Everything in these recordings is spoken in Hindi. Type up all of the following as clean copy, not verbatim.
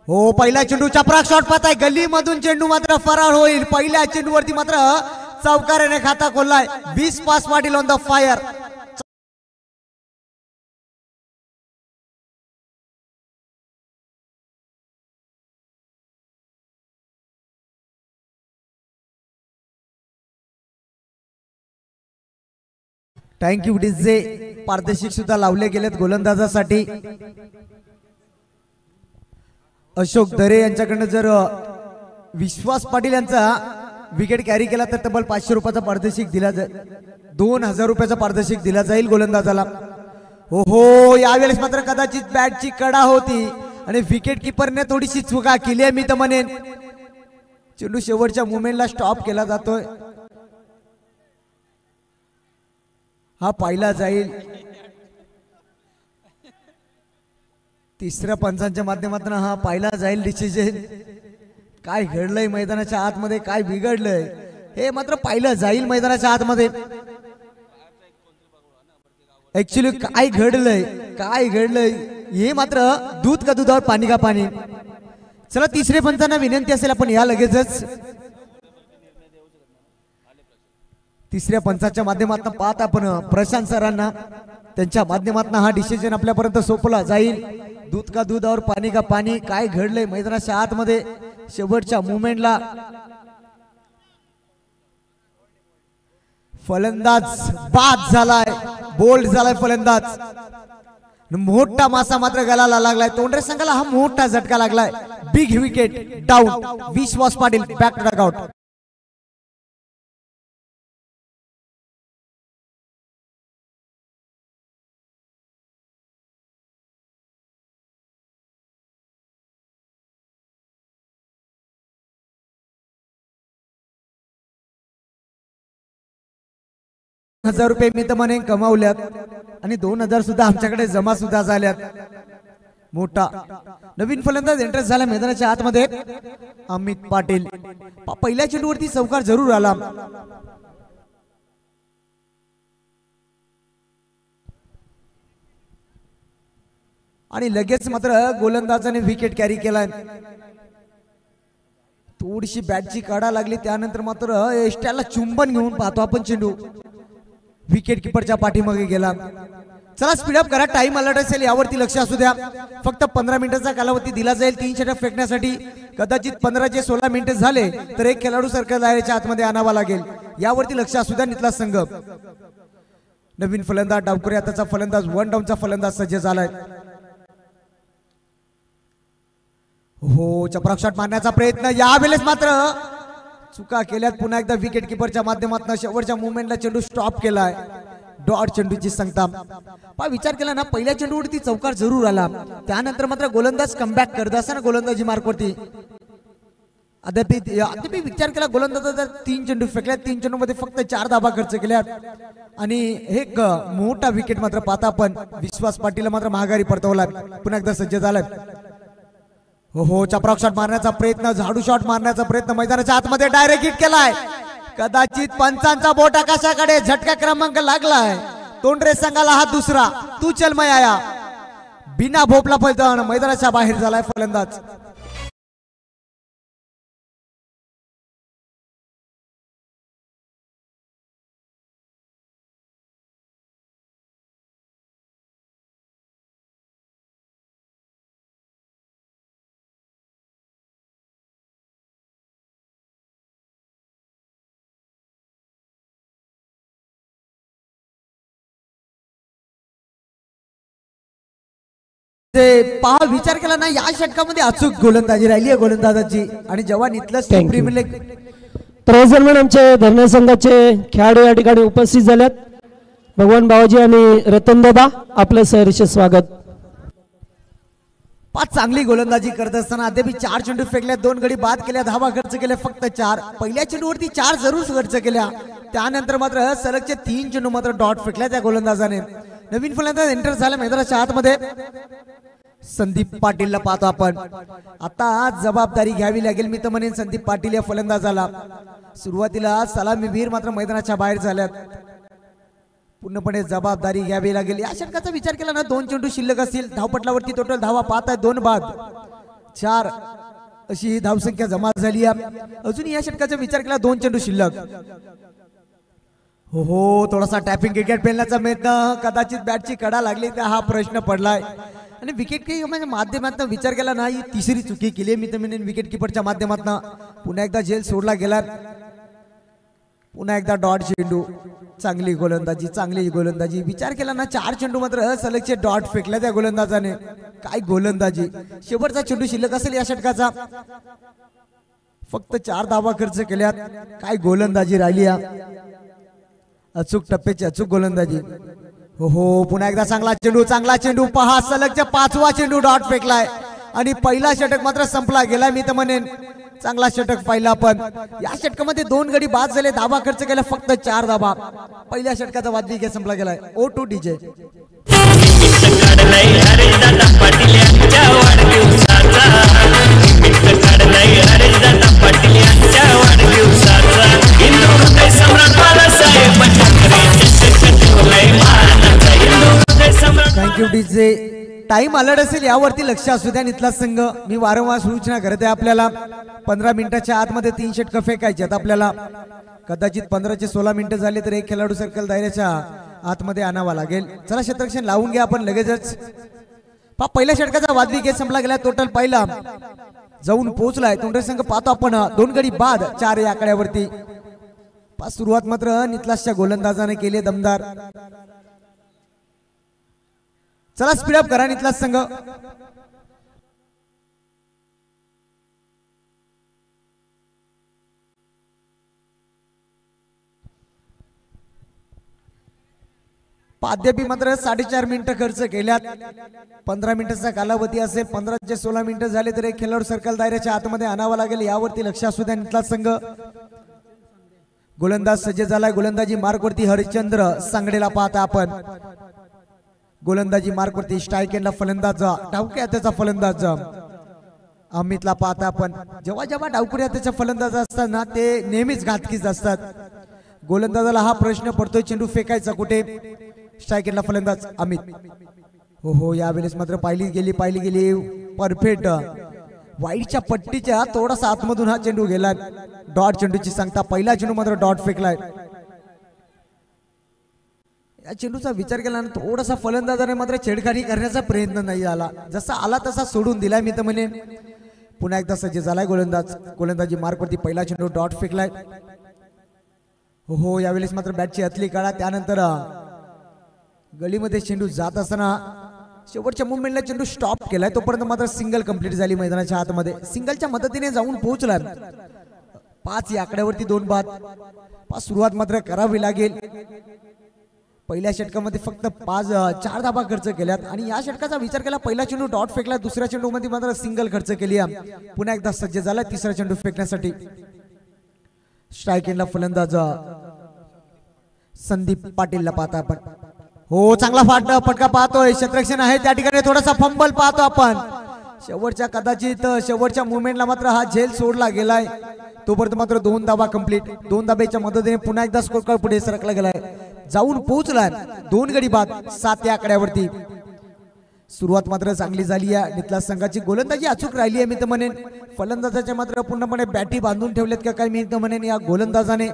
हो पहिला चेंडू चपराक शॉट पाहत आहे, गल्ली मधून चेंडू मात्र फरार होईल। पहिल्या चेंडूवरती मात्र चौकाराने खाता खोललाय। 20 पास Patil on the fire. Thank you DJ. पारदर्शक सुद्धा लावले गेलेत गोलंदाजासाठी। अशोक दरे यांच्याकडनं जर विश्वास पाटील यांचा विकेट कॅरी केला तर तब्बल 500 रुपयाचा पारितोषिक दिला जाईल। 2000 रुपयाचा पारितोषिक दिला जाईल गोलंदाजाला। हो हो यावेळेस मात्र कदाचित बॅटची कडा होती आणि विकेट किपरने थोडीशी चुका केली आहे मी तर म्हणेन। चेंडू शेवटच्या मुवमेंटला स्टॉप केला जातोय। हा पाहिला जाईल। तिसऱ्या पंचांच्या माध्यमातून हा पाहिला जाईल डिसिजन। काय घडलंय मैदानाच्या आतमध्ये, काय बिघडलंय हे मात्र पाहिलं जाईल मैदानाच्या आतमध्ये। ऍक्च्युली काय घडलंय हे मात्र दूध का दुधावर पाणी का पाणी। चला तिसरे पंचांना विनंती असेल आपण या लगेचच तिसऱ्या पंचाच्या माध्यमातून पाहत आपण प्रशांत सरांना त्यांच्या माध्यमातून हा डिसिजन आपल्यापर्यंत सोपला जाईल। दूध का दूध और पाणी का पाणी। काय घडलंय मैदानाच्या आतमध्ये शेवटच्या मुवमेंटला। फलंदाज बाद झालाय, बोल्ड झालाय फलंदाज। मोठा मासा मात्र गलाला लागलाय। तोंडरे संघाला हा मोठा झटका लागलाय। Big wicket down. विश्वास पाटील बॅक टू डगआउट। ₹1000 मी तर म्हणे कमावल्यात आणि 2000 सुद्धा आमच्याकडे जमा सुद्धा झाल्यात। मोठा नवीन फलंदाज एंटर झाला मैदानाच्या आतमध्ये अमित पाटील। पहिल्या चेंडूवरती चौकार जरूर आला। आणि लगेच मात्र गोलंदाजाने विकेट कॅरी केलाय। थोडीशी बॅटची काढा लागली त्यानंतर मात्र एस्ट्याला चुंबन घेऊन पाहतो आपण चेंडू विकेट किपरच्या पाठीमागे गेला। चला स्पीड अप करा, टाइम अलर्ट असेल यावरती लक्ष असू द्या। फक्त 15 मिनिटाचा कालावधी दिला जाईल 3 षटक फेकण्यासाठी। कदाचित 15 चे 16 मिनिट झाले तर एक खेळाडू सर्कल दायऱ्याच्या आतमध्ये आणावा लागेल, यावरती लक्ष असू द्या नितला संघ। नवीन फलंदाज डावकरी आताचा फलंदाज वन डाऊनचा फलंदाज सज्ज झालाय। हो चपराक शॉट मारण्याचा प्रयत्न, यावेळेस मात्र चुका केल्यात। पुन्हा एकदा विकेट किपरच्या माध्यमातून शेवटच्या मुवमेंटला चेंडू स्टॉप केलाय। डॉट चेंडूची संगता पा विचार केला ना, पहिल्या चेंडूवरती चौकार जरूर आला त्यानंतर मात्र गोलंदाज कमबॅक करत असताना गोलंदाजी मार्कवरती अद्याप विचार केला गोलंदाजाचा 3 चेंडू फेकल्यात, 3 चेंडूमध्ये फक्त 4 धाबा खर्च केल्यात आणि एक मोठा विकेट मात्र पाहता आपण विश्वास पाटील मात्र महागारी परतवला। पुन्हा एकदा सज्ज झालाय। हो चपराक शॉट मारण्याचा प्रयत्न, झाडू शॉट मारण्याचा प्रयत्न मैदानाच्या आतमध्ये डायरेक्ट हिट केलाय। कदाचित पंचांचा बोट आकाशाकडे, झटका क्रमांक लागलाय। तोंडरे संघाला हा दुसरा। तू चल मैं आया बिना भोपला फलटण मैदानाच्या बाहेर झालाय फलंदाज। पहा विचार केला ना, या षटकामध्ये अचूक गोलंदाजी राहिली आहे गोलंदाजाची आणि जेव्हा नितलं प्रीमियर लीग दरम्यान आमचे धरणे संघाचे खेळाडू या ठिकाणी उपस्थित झालेत। भगवान बाबाजी आणि रतन दादा आपलं सहर्ष स्वागत। 5 चांगली गोलंदाजी करत असताना अद्याप 4 चेंडू फेकल्या, 2 गडी बाद केल्या, धावा खर्च केल्या फक्त 4। पहिल्या चेंडूवरती 4 जरूर खर्च केल्या, त्यानंतर मात्र सलगचे 3 चेंडू मात्र डॉट फेकल्या त्या गोलंदाजाने। नवीन फलंदाज एंटर झाला मैदानाच्या आतमध्ये संदीप पाटीलला पाहतो आपण। आता जबाबदारी घ्यावी लागेल मी तर म्हणेन संदीप पाटील या फलंदाजाला। सुरुवातीला सलामीवीर मात्र मैदानाच्या बाहेर झाल्यात, पूर्णपणे जबाबदारी घ्यावी लागेल। या षटकाचा विचार केला ना, 2 चेंडू शिल्लक असतील, धावपटलावरती टोटल धावा पाहत आहे 2 बाद। 4 अशी ही धावसंख्या जमा झाली आहे. अजून या षटकाचा विचार केला 2 चेंडू शिल्लक. हो थोडासा टॅपिंग क्रिकेट पेलण्याचा प्रयत्न, कदाचित बॅटची कडा लागली तर हा प्रश्न पडलाय. आणि विकेट म्हणजे माध्यमातून विचार केला ना ही तिसरी चुकी केली मी तर म्हणेन विकेट किपरच्या माध्यमातून. पुन्हा एकदा झेल सोडला गेला. पुन्हा एकदा डॉट चेंडू. चांगली गोलंदाजी विचार केला ना 4 चेंडू मात्र सलगचे डॉट फेकल्या त्या गोलंदाजाने. काय गोलंदाजी. शेवटचा चेंडू शिल्लक असेल या षटकाचा. फक्त 4 धावा खर्च केल्यात. काय गोलंदाजी राहिली. अचूक टप्प्याची अचूक गोलंदाजी. हो पुन्हा एकदा चांगला चेंडू पहा सलगच्या 5वा चेंडू डॉट फेकलाय आणि पहिला षटक मात्र संपला गेला मी तर म्हणेन. चांगला षटक पाहिला पण या षटकामध्ये 2 गडी बाद झाले. धावा खर्च केला फक्त 4 धावा. पहिल्या षटकाचा वादविकेट संपला गेलाय. O2 DJ. Thank you DJ. Time alert असेल यावरती लक्ष असू द्या. इथला संघ मी वारंवार सूचना करत आहे आपल्याला 15 मिनिटाच्या आतमध्ये 3 षटकं फेकायचे आपल्याला. कदाचित 15 ते 16 मिनिटं झाले तर एक खेळाडू सर्कल दायऱ्याच्या आतमध्ये आणावा लागेल. चला क्षेत्ररक्षण लावून घ्या आपण लगेचच. पहिल्या षटकाचा वादविकेट संपला गेला. टोटल पहिला जाऊन पोहोचलाय. तोंडे संघ पाहतो आपण 2 गडी बाद 4 या आकड्यावरती. सुरुवात मात्र नितलासच्या गोलंदाजाने केली दमदार. चला स्पीडअप करा नितलास संघ. पाद्यपी मात्र 4.5 मिनिटं खर्च केल्यात. 15 मिनिटाचा कालावधी असेल. 15 ते 16 मिनिटं झाले तर एक खेळाडू सर्कल दायऱ्याच्या आतमध्ये आणावा लागेल. यावरती लक्ष असू द्या नितलास संघ. गोलंदाज सज्ज झालाय. गोलंदाजी मार्कवरती हरिश्चंद्र सांगडेला पाहता आपण. गोलंदाजी मार्कवरती स्ट्राईक एंडला फलंदाज डावकुऱ्या त्याचा फलंदाज अमितला पाहता आपण. जेव्हा जेव्हा डावकुऱ्या त्याचा फलंदाज असतात ना ते नेहमीच घातकीच असतात. गोलंदाजाला हा प्रश्न पडतोय चेंडू फेकायचा कुठे. स्ट्राईक एंडला फलंदाज अमित. हो यावेळेस मात्र पाहिली गेली परफेक्ट. वाईटच्या पट्टीच्या थोडासा आतमधून हा चेंडू गेला. डॉट चेंडूची सांगता. पहिला चेंडू मात्र डॉट फेकलाय. या चेंडूचा विचार केला ना थोडासा फलंदाजाने मात्र छेडखानी करण्याचा प्रयत्न नाही झाला. जसा आला तसा सोडून दिलाय मी तर म्हणेन. पुन्हा एकदा सज्ज झालाय गोलंदाज. गोलंदाजी मार्कवरती पहिला चेंडू डॉट फेकलाय. हो यावेळेस मात्र बॅटची अतली काढा. त्यानंतर गलीमध्ये चेंडू जात असताना शेवटच्या मुवमेंटला चेंडू स्टॉप केलाय. तोपर्यंत मात्र सिंगल कंप्लीट झाली मैदानाच्या आतमध्ये. सिंगलच्या मदतीने जाऊन पोहोचला. 5 या आकड्यावरती 2 बाद. सुरुवात मात्र करावी लागेल. पहिल्या षटकामध्ये फक्त 4 धाबा खर्च केल्यात आणि या षटकाचा विचार केला पहिला चेंडू डॉट फेकला. दुसऱ्या चेंडू मध्ये मात्र सिंगल खर्च केली. पुन्हा एकदा सज्ज झाला तिसरा चेंडू फेकण्यासाठी. स्ट्राईक एंडला फलंदाज संदीप पाटीलला पाहता आपण. हो चांगला फटका पाहतोय. क्षेत्ररक्षण आहे त्या ठिकाणी. थोडासा फंबल पाहतो आपण. शेवटच्या मुवमेंटला मात्र हा झेल सोडला गेलाय. तोपर्यंत मात्र 2 धाबा कंप्लीट. 2 धाब्याच्या मदतीने पुन्हा एकदा स्कोर कार्ड पुढे सरकला गेलाय. जाऊन पोहोचलाय. 2 गडी बाद 7 या आकड्यावरती. सुरुवात मात्र चांगली झाली आहे. नितलास संघाची गोलंदाजी अचूक राहिली आहे मी तर म्हणेन. फलंदाजाच्या मात्र पूर्णपणे बॅटी बांधून ठेवलेत का काय मी तर म्हणेन या गोलंदाजाने.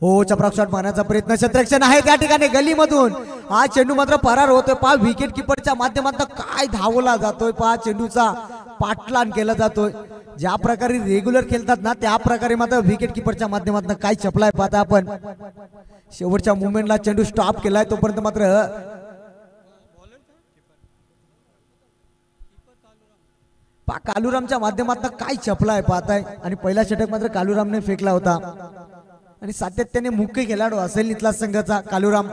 हो चपराक शॉट मारण्याचा प्रयत्न. क्षेत्ररक्षण आहे त्या ठिकाणी गलीमधून. हा चेंडू मात्र परार होतोय. पहा विकेट किपरच्या माध्यमातून काय धावला जातोय. पहा चेंडूचा पाठलान केला जातोय. ज्या प्रकारे रेग्युलर खेळतात ना त्या प्रकारे मात्र विकेट किपरच्या माध्यमातून काय चपलाय पाहता आपण. शेवटच्या मुवमेंटला चेंडू स्टॉप केलाय. तोपर्यंत मात्र कालुरामच्या माध्यमातून काय चपलाय पाहताय. आणि पहिला षटक मात्र कालुरामने फेकला होता आणि सातत्याने मुख्य खेळाडू असेल नितलास संघाचा कालुराम.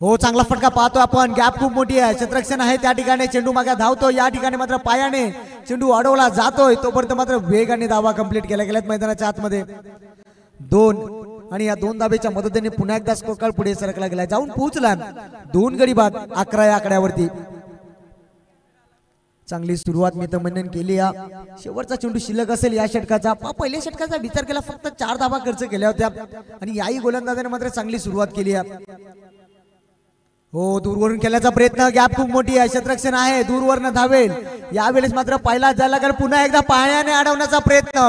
हो चांगला फटका पाहतो आपण. गॅप खूप मोठी आहे. क्षेत्ररक्षण आहे त्या ठिकाणी. चेंडू मागे धावतो. या ठिकाणी मात्र पायाने चेंडू अडवला जातोय. तोपर्यंत मात्र वेगाने धावा कंप्लीट केल्या गेल्यात मैदानाच्या आतमध्ये. 2 आणि या 2 धाब्याच्या मदतीने पुन्हा एकदा स्कोर कार्ड पुढे सरकला गेला. जाऊन पोहोचला. 2 गडी बाद 11 या आकड्यावरती. चांगली सुरुवात मी तर म्हणेन केली. शेवटचा चेंडू शिल्लक असेल या षटकाचा. पहिल्या षटकाचा विचार केला फक्त 4 धाबा खर्च केल्या होत्या आणि याही गोलंदाजाने मात्र चांगली सुरुवात केली. हो, दूरवरून केल्याचा प्रयत्न, गॅप खूप मोठी आहे, क्षेत्ररक्षण आहे, दूरवरनं धावेल. यावेळेस मात्र पहिला झाला कारण पुन्हा एकदा पायाने अडवण्याचा प्रयत्न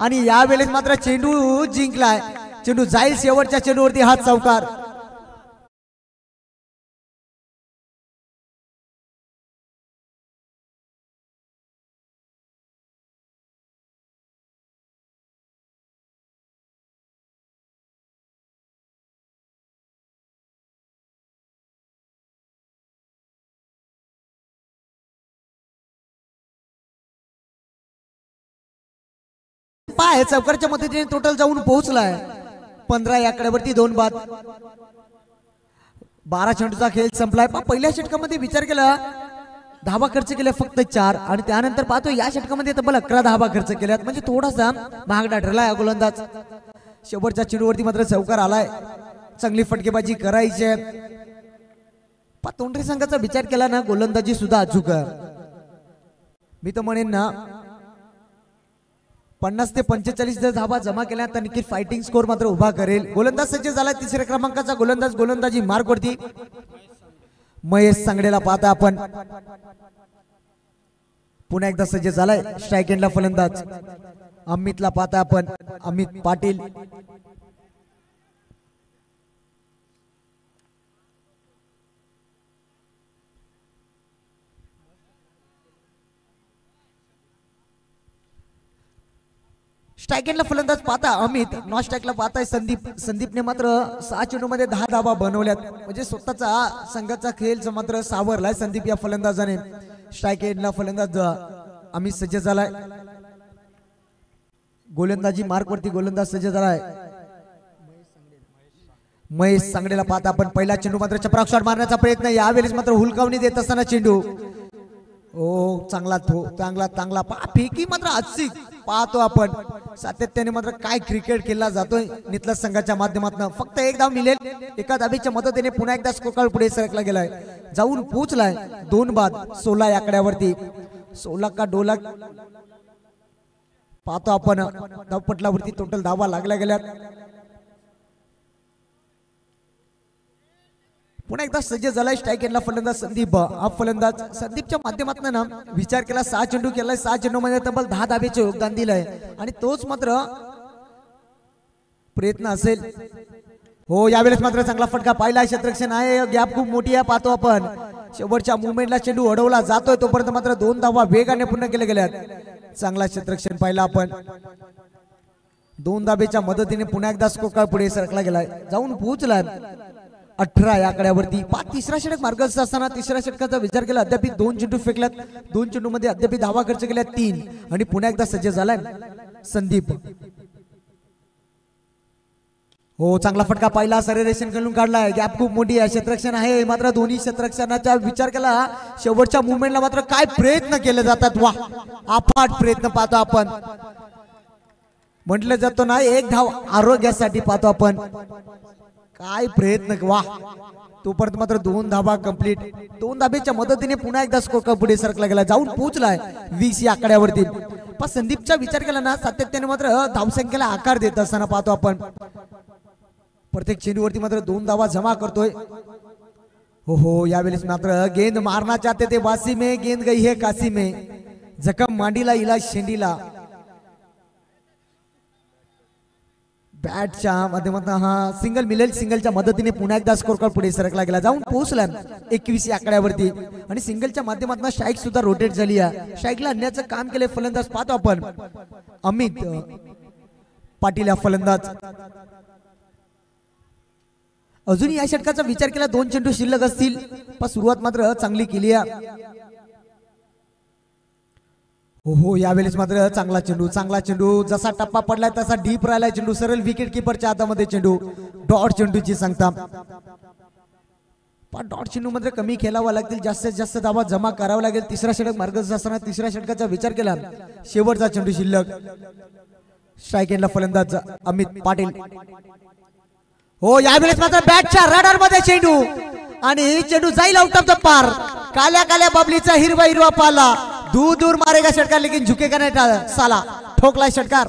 आणि यावेळेस मात्र चेंडू जिंकलाय. चेंडू जाईल शेवटच्या चेंडूवरती, हात चौकार. पाय चौकारच्या मदतीने टोटल जाऊन पोहोचलाय 15 या आकड्यावरती 2 बाद. 12 चेंडूचा खेळ संपलाय. पहिल्या षटकामध्ये विचार केला धावा खर्च केल्या फक्त 4 आणि त्यानंतर पाहतो या षटकामध्ये तब्बल 11 धावा खर्च केल्यात, म्हणजे थोडासा महागडा ठरलाय गोलंदाज. शेवटच्या चेंडूवरती मात्र चौकार आलाय. चांगली फटकेबाजी करायची आहे. तोंडरे संघाचा विचार केला ना गोलंदाजी सुद्धा अचूक आहे. मी तर म्हणेन ना 50 ते 45 जर धावा जमा केल्या तर नक्की फायटिंग स्कोर मात्र उभा करेल. गोलंदाज सज्ज झाला तिसऱ्या क्रमांकाचा गोलंदाज. गोलंदाजी मार्क वरती महेश सांगडेला पाहता आपण. पुन्हा एकदा सज्ज झालाय स्ट्राइक एंडला फलंदाज अमितला पाहता आपण. अमित पाटील स्ट्राइक एंडला फलंदाज पाहता अमित. नॉन स्ट्राइकला पाहताय संदीप. संदीपने मात्र 6 चेंडूमध्ये 10 धावा बनवल्यात, म्हणजे स्वतःचा संघाचा खेळ मात्र सावरलाय संदीप या फलंदाजाने. स्ट्राइक एंडला फलंदाज अमित सज्ज झालाय. गोलंदाजी मार्क वरती गोलंदाज सज्ज झालाय महेश सांगडेला पाहता आपण. पहिला चेंडू मात्र चपराक शॉट मारण्याचा प्रयत्न, यावेळेस मात्र हुलकावणी देत असताना चेंडू. ओ चांगला चांगला चांगला फेकी मात्र अचूक पाहतो आपण. सातत्याने मात्र काय क्रिकेट खेळला जातोय नितलस संघाच्या माध्यमातून. फक्त एक धाव मिळेल. एका धावेच्या मदतीने पुन्हा एकदा स्कोर कार्ड पुढे सरकला गेलाय, जाऊन पोहोचलाय 2 बाद 16 या आकड्यावरती. 16 का डोला पाहतो आपण. धावपटलावरती टोटल धावा लागल्या गेल्यात. पुन्हा एकदा सज्ज झालाय स्ट्राइक एंडला फलंदाज संदीप. हा फलंदाज संदीपच्या माध्यमातून ना विचार केला 6 चेंडू केलाय. 6 चेंडू मध्ये तब्बल 10 धावेचे योगदान दिलंय आणि तोच मात्र प्रयत्न असेल. हो, यावेळेस मात्र चांगला फटका पाहिला. क्षेत्ररक्षण आहे, गॅप खूप मोठी आहे पाहतो आपण. शेवटच्या मुवमेंटला चेंडू अडवला जातोय तोपर्यंत मात्र 2 धावा वेगाने पूर्ण केल्या गेल्यात. चांगला क्षेत्ररक्षण पाहिला आपण. 2 धावेच्या मदतीने पुन्हा एकदा स्कोर कार्ड पुढे सरकला गेलाय, जाऊन पोहोचलाय 18 या आकड्यावरती. तिसरा षटक मार्गस्थ असताना तिसऱ्या षटकाचा विचार केला. अद्याप 2 चेंडू फेकल्यात. 2 चेंडू मध्ये अद्याप धावा खर्च केल्या 3 आणि पुन्हा एकदा सज्ज झालाय संदीप. हो, चांगला फटका पाहिला. सररेशन खेळून काढलाय. गॅप खूप मोठी आहे. क्षेत्ररक्षण आहे मात्र दोन्ही क्षेत्ररक्षणाचा विचार केला. शेवटच्या मुवमेंटला मात्र काय प्रयत्न केले जातात. वा, अफाट प्रयत्न पाहतो आपण. म्हटलं जातो ना एक धाव आरोग्यासाठी पाहतो आपण. काय प्रयत्न, वा. तोपर्यंत मात्र 2 धावा कंप्लीट. 2 धावेच्या मदतीने पुन्हा एकदा स्कोर कार्ड पुढे सरकला गेला, जाऊन पोहोचलाय 20 या आकड्यावरती. पण संदीपचा विचार केला ना सातत्याने मात्र धावसंख्येला आकार देत असताना पाहतो आपण. प्रत्येक चेंडूवरती मात्र 2 धावा जमा करतोय. हो, यावेळेस मात्र गेंद मारना चाहते थे वासी में, गेंद गई है काशी में. जखम मांडीला इलाज शेंडीला. बॅटच्या माध्यमातून हा सिंगल मिळेल. सिंगलच्या मदतीने पुन्हा एकदा स्कोर कार्ड पुढे सरकला गेला, जाऊन पोहोचला 21 या आकड्यावरती. आणि सिंगलच्या माध्यमातून स्ट्राइक सुद्धा रोटेट झाली आहे. स्ट्राइकला आणण्याचं काम केले फलंदाज पाहतो आपण अमित पाटील या फलंदाज. अजून या षटकाचा विचार केला 2 चेंडू शिल्लक असतील, पण सुरुवात मात्र चांगली केली आहे. हो, यावेळेस मात्र चांगला चेंडू जसा टप्पा पडलाय तसा डीप राहिलाय चेंडू. सरळ विकेट किपरच्या हातामध्ये चेंडू. डॉट चेंडूची सांगता. पण डॉट चेंडू मध्ये कमी खेळावा लागतील, जास्तीत जास्त धावा जमा करावा लागेल. तिसरा षटक मार्गस्थ असताना तिसऱ्या षटकाचा विचार केला. शेवटचा चेंडू शिल्लक. स्ट्राइक एंडला फलंदाज अमित पाटील. हो, यावेळेस मात्र बॅटच्या रडार मध्ये चेंडू आणि चेंडू जाईल आउट ऑफ द पार. काल्या काल्या बाबलीचा हिरवा हिरवा पाला. दूर दूर मारेगा षटकार लेकिन झुकेगा नहीं साला. ठोकला षटकार.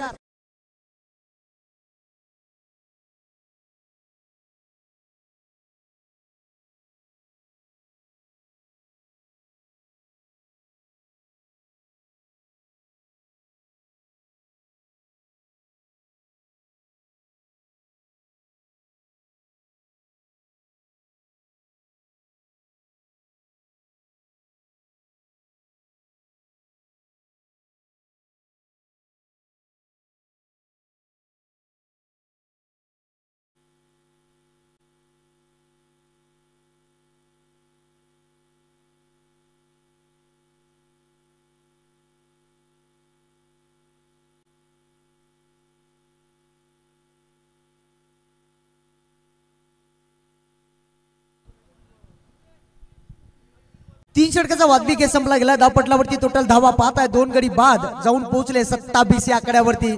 तीन षटकाचा वादवी खेळ संपला गेला. धावपटलावरती टोटल धावा पाहत आहे. 2 गडी बाद जाऊन पोहोचले 27 या आकड्यावरती.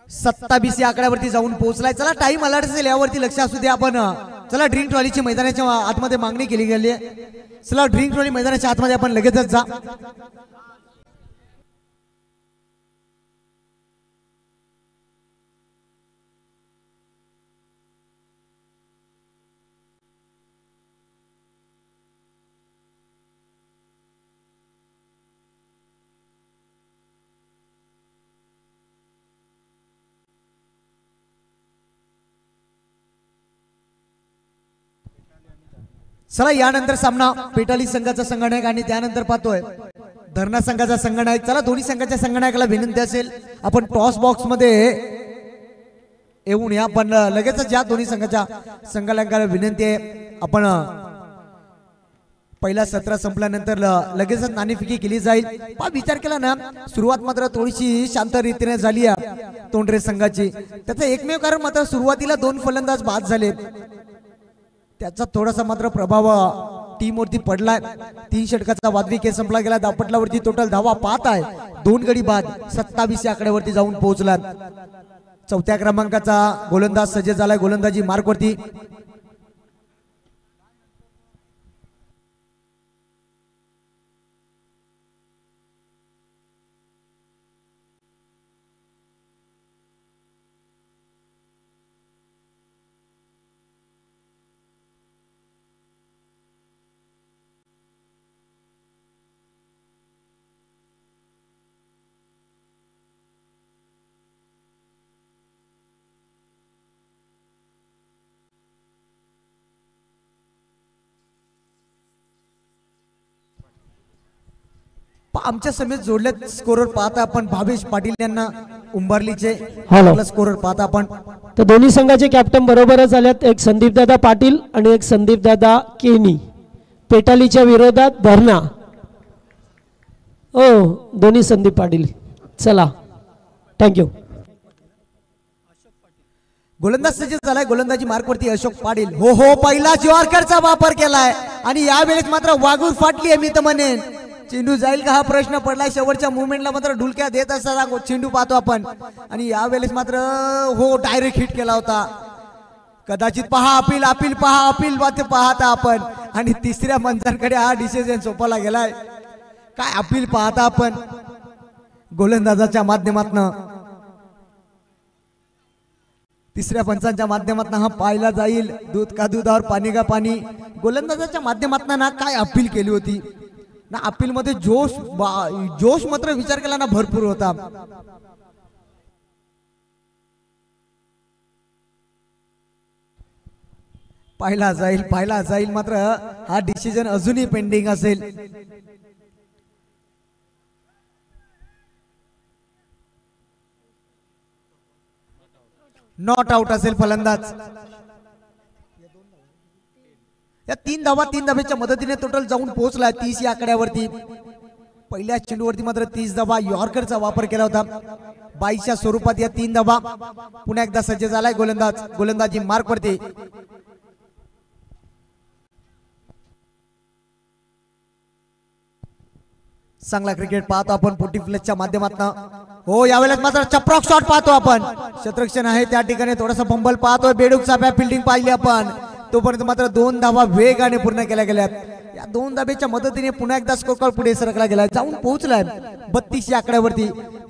27 या आकड्यावरती जाऊन पोहोचलाय. चला टाइम अलर्ट असेल यावरती लक्ष असू द्या. आपण चला ड्रिंक ट्रॉलीची मैदानाच्या आतमध्ये मागणी केली गेली आहे. चला ड्रिंक ट्रॉली मैदानाच्या आतमध्ये आपण लगेचच जा. चला यानंतर सामना पेटाली संघाचा संघनायक आणि त्यानंतर पाहतोय धरणा संघाचा संघनायक. चला दोन्ही संघाच्या संघनायकाला विनंती असेल आपण टॉस बॉक्स मध्ये येऊन या. पण लगेचच या दोन्ही संघाच्या संघनायकाला विनंती आहे. आपण पहिला सत्र संपल्यानंतर लगेचच नाणेफेकी केली जाईल. पा विचार केला ना सुरुवात मात्र थोडीशी शांत रीतीने झाली आहे तोंडरे संघाची. त्याचं एकमेव कारण मात्र सुरुवातीला 2 फलंदाज बाद झाले. त्याचा थोडासा मात्र प्रभाव टीम वरती पडलाय. 3 षटकाचा वादवी खेळ संपला गेला. धावपटलावरती टोटल धावा पाहत आहे. 2 गडी बाद 27 या आकड्यावरती जाऊन पोहोचला. 4थ्या क्रमांकाचा गोलंदाज सज्ज झालाय गोलंदाजी मार्क वरती. आमच्या समेत जोडल्यात स्कोरर पाहता आपण भावेश पाटील यांना उंबरलीचे स्कोरर पाहता आपण. तर दोन्ही संघाचे कॅप्टन बरोबरच झाल्यात. एक संदीप दादा पाटील आणि एक संदीप दादा केनी. पेटालीच्या विरोधात धरणा. ओ दोन्ही संदीप पाटील. चला थँक्यू. गोलंदाज सज्ज झालाय गोलंदाजी मार्क वरती अशोक पाटील. हो हो पहिला जॉर्करचा वापर केलाय आणि यावेळेस मात्र वागून फाटली आहे. मी तर म्हणेन चेंडू जाईल का हा प्रश्न पडलाय. शेवटच्या मुवमेंटला मात्र ढुलक्या देत असताना चेंडू पाहतो आपण आणि यावेळेस मात्र हो डायरेक्ट हिट केला होता. कदाचित पहा अपील अपील पहा अपील पाहता आपण आणि तिसऱ्या मंचांकडे हा डिसिजन सोपवला गेलाय. काय अपील पाहता आपण गोलंदाजाच्या माध्यमातून तिसऱ्या पंचांच्या माध्यमातून हा पाहिला जाईल. दूध का दूध और पाणी का पाणी. गोलंदाजाच्या माध्यमातून ना काय अपील केली होती ना. अपील मध्ये जोश मात्र विचार केला ना भरपूर होता. पाहिला जाईल मात्र हा डिसिजन अजूनही पेंडिंग असेल. नॉट आउट असेल फलंदाज. या 3 धाब्याच्या मदतीने टोटल जाऊन पोहोचलाय 30 या आकड्यावरती. पहिल्या चेंडूवरती मात्र 30 धाबा यॉर्करचा वापर केला होता. 22च्या स्वरूपात या 3 धाबा. पुन्हा एकदा सज्ज झालाय गोलंदाज गोलंदाजी मार्क वरती. चांगला क्रिकेट पाहतो आपण 40 प्लसच्या माध्यमातून. हो यावेळेस मात्र चप्रॉक शॉट पाहतो आपण. शतरक्षण आहे त्या ठिकाणी थोडासा फंबल पाहतोय. बेडूक चाप्या फिल्डिंग पाहिली आपण. तोपर्यंत मात्र 2 धावा वेगाने पूर्ण केल्या गेल्यात. या 2 धाब्याच्या मदतीने पुन्हा एकदा स्कोर कार्ड पुढे सरकला गेला. जाऊन पोहोचलाय 32 या आकड्यावरती.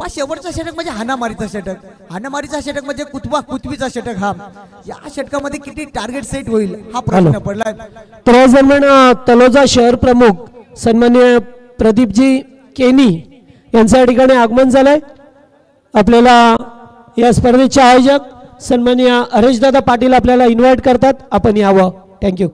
शेवटचा षटक म्हणजे हाणामारीचा षटक. हाणामारीचा षटक म्हणजे कुतवीचा षटक. हा या षटकामध्ये किती टार्गेट सेट होईल हा प्रश्न पडलाय. तर या दरम्यान तलोजा शहर प्रमुख सन्माननीय प्रदीपजी केनी यांच्या या ठिकाणी आगमन झालंय. आपल्याला या स्पर्धेचे आयोजक सन्माननीय हरेशदादा पाटील आपल्याला इन्व्हाइट करतात. आपण यावं. थँक्यू.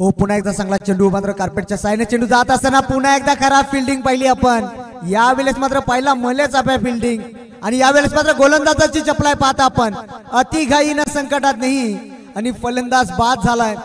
हो पुन्हा एकदा चांगला चेंडू मात्र कार्पेटच्या साईने चेंडू जात असताना पुन्हा एकदा खराब फिल्डिंग पाहिली आपण. यावेळेस मात्र पहिला मलेच आपल्या फिल्डिंग आणि यावेळेस मात्र गोलंदाजाची चपलाय पाहता आपण. अति घाईनं संकटात नाही आणि फलंदाज बाद झालाय.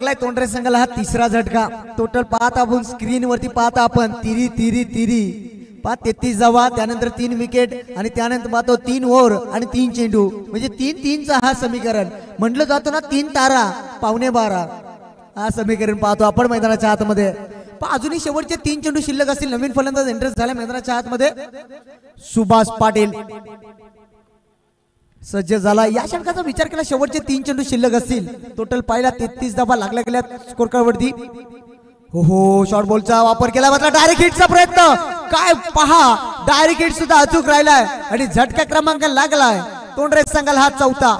लागलाय तोंडरे संघाला हा तिसरा झटका. टोटल पाहत आपण स्क्रीन वरती पाहता आपण तिरी तिरी तिरी 33 धावा, त्यानंतर 3 विकेट आणि त्यानंतर पाहतो 3 ओव्हर आणि 3 चेंडू, म्हणजे 3-3चा हा समीकरण म्हटलं जातो ना. 3 तारा 12:15 हा समीकरण पाहतो आपण मैदानाच्या आतमध्ये. अजूनही शेवटचे 3 चेंडू शिल्लक असतील. नवीन फलंदाज एंट्री झाला मैदानाच्या आतमध्ये. सुभाष पाटील सज्ज झाला. या षटकाचा विचार केला शेवटचे 3 चेंडू शिल्लक असतील. टोटल पाहिला 33 धावा लागल्या गेल्या स्कोर कार्ड वरती. हो शॉर्ट बॉलचा वापर केला मात्र डायरेक्ट हिटचा प्रयत्न. काय पहा डायरेक्ट हिट सुद्धा अचूक राहिलाय आणि झटका क्रमांक लागलाय तोंडरे संघाला हा चौथा.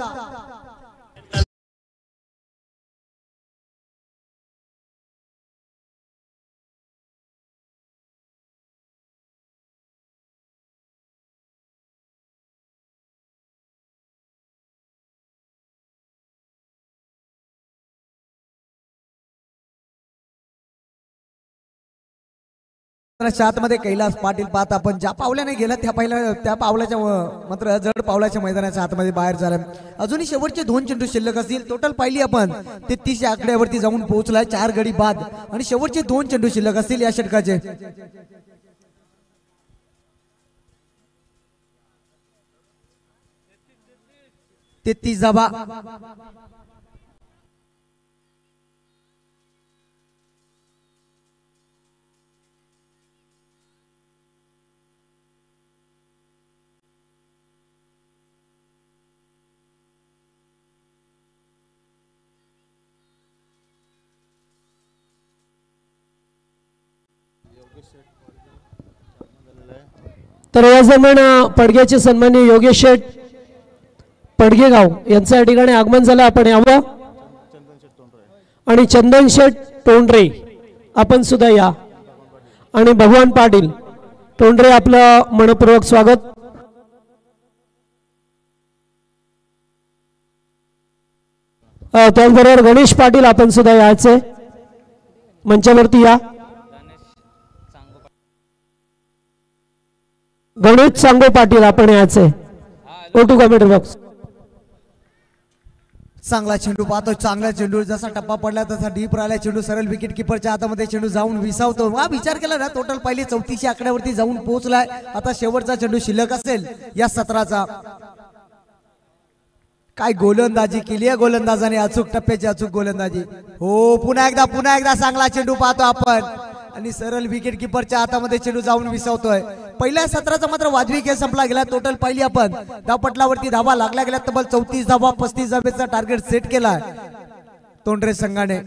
आतमध्ये कैलास पाटील पाहत आपण ज्या पावल्याने गेला त्या पावलाच्या मात्र जड पावलाच्या मैदानाच्या आतमध्ये बाहेर झाला. अजूनही शेवटचे 2 चेंडू शिल्लक असतील. टोटल पाहिली आपण 33 या आकड्यावरती जाऊन पोहोचलाय 4 गडी बाद आणि शेवटचे 2 चेंडू शिल्लक असतील या षटकाचे. तेहतीस धावा. तर या दरम्यान पडग्याचे सन्माननीय योगेश शेठ पडगेगाव यांचं या ठिकाणी आगमन झालं. आपण यावं आणि चंदन शेठ तोंडरे आपण सुद्धा या आणि भगवान पाटील तोंडरे आपलं मनपूर्वक स्वागत. त्याचबरोबर गणेश पाटील आपण सुद्धा यायचे मंचावरती या. गणेश सांगो पाटील आपण यायचे ओटू कमेंट बॉक्स. चांगला चेंडू पाहतो. चांगला चेंडू जसा टप्पा पडला तसा डीप राहिला चेंडू. सरळ विकेट किपरच्या हातामध्ये चेंडू जाऊन विसावतो. हा विचार केला ना टोटल पहिली 34 आकड्यावरती जाऊन पोहोचलाय. आता शेवटचा चेंडू शिल्लक असेल या सत्राचा. काय गोलंदाजी केली आहे गोलंदाजाने. अचूक टप्प्याची अचूक गोलंदाजी. हो पुन्हा एकदा चांगला चेंडू पाहतो आपण आणि सरळ विकेट किपरच्या हातामध्ये चेंडू जाऊन विसावतोय. पहिल्या सत्राचा मात्र वाजवी खेळ संपला गेला. टोटल पहिली आपण धावपटलावरती धावा लागल्या गेल्या तब्बल 34 धावा 35 धावेचा टार्गेट सेट केला तोंडरे संघाने.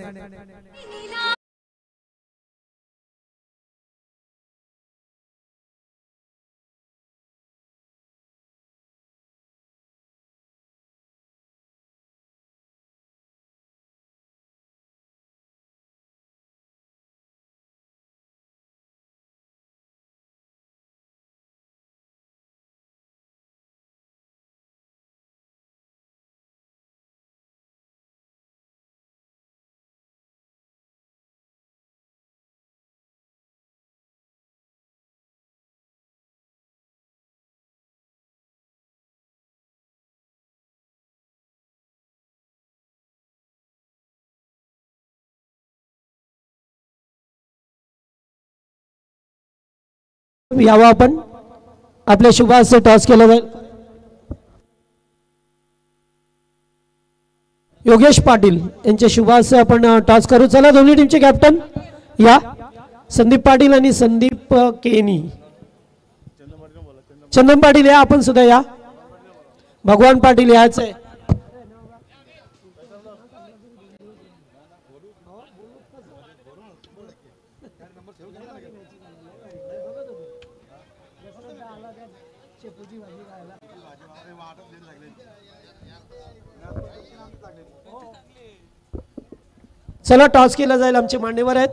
यावं आपण आपल्या शुभास टॉस केला जाईल. योगेश पाटील यांच्या शुभास आपण टॉस करू. चला दोन्ही टीमचे कॅप्टन या. संदीप पाटील आणि संदीप केनी. चंदन पाटील या आपण सुद्धा या. भगवान पाटील याच आहे. चला टॉस केला जाईल. आमचे मान्यवर आहेत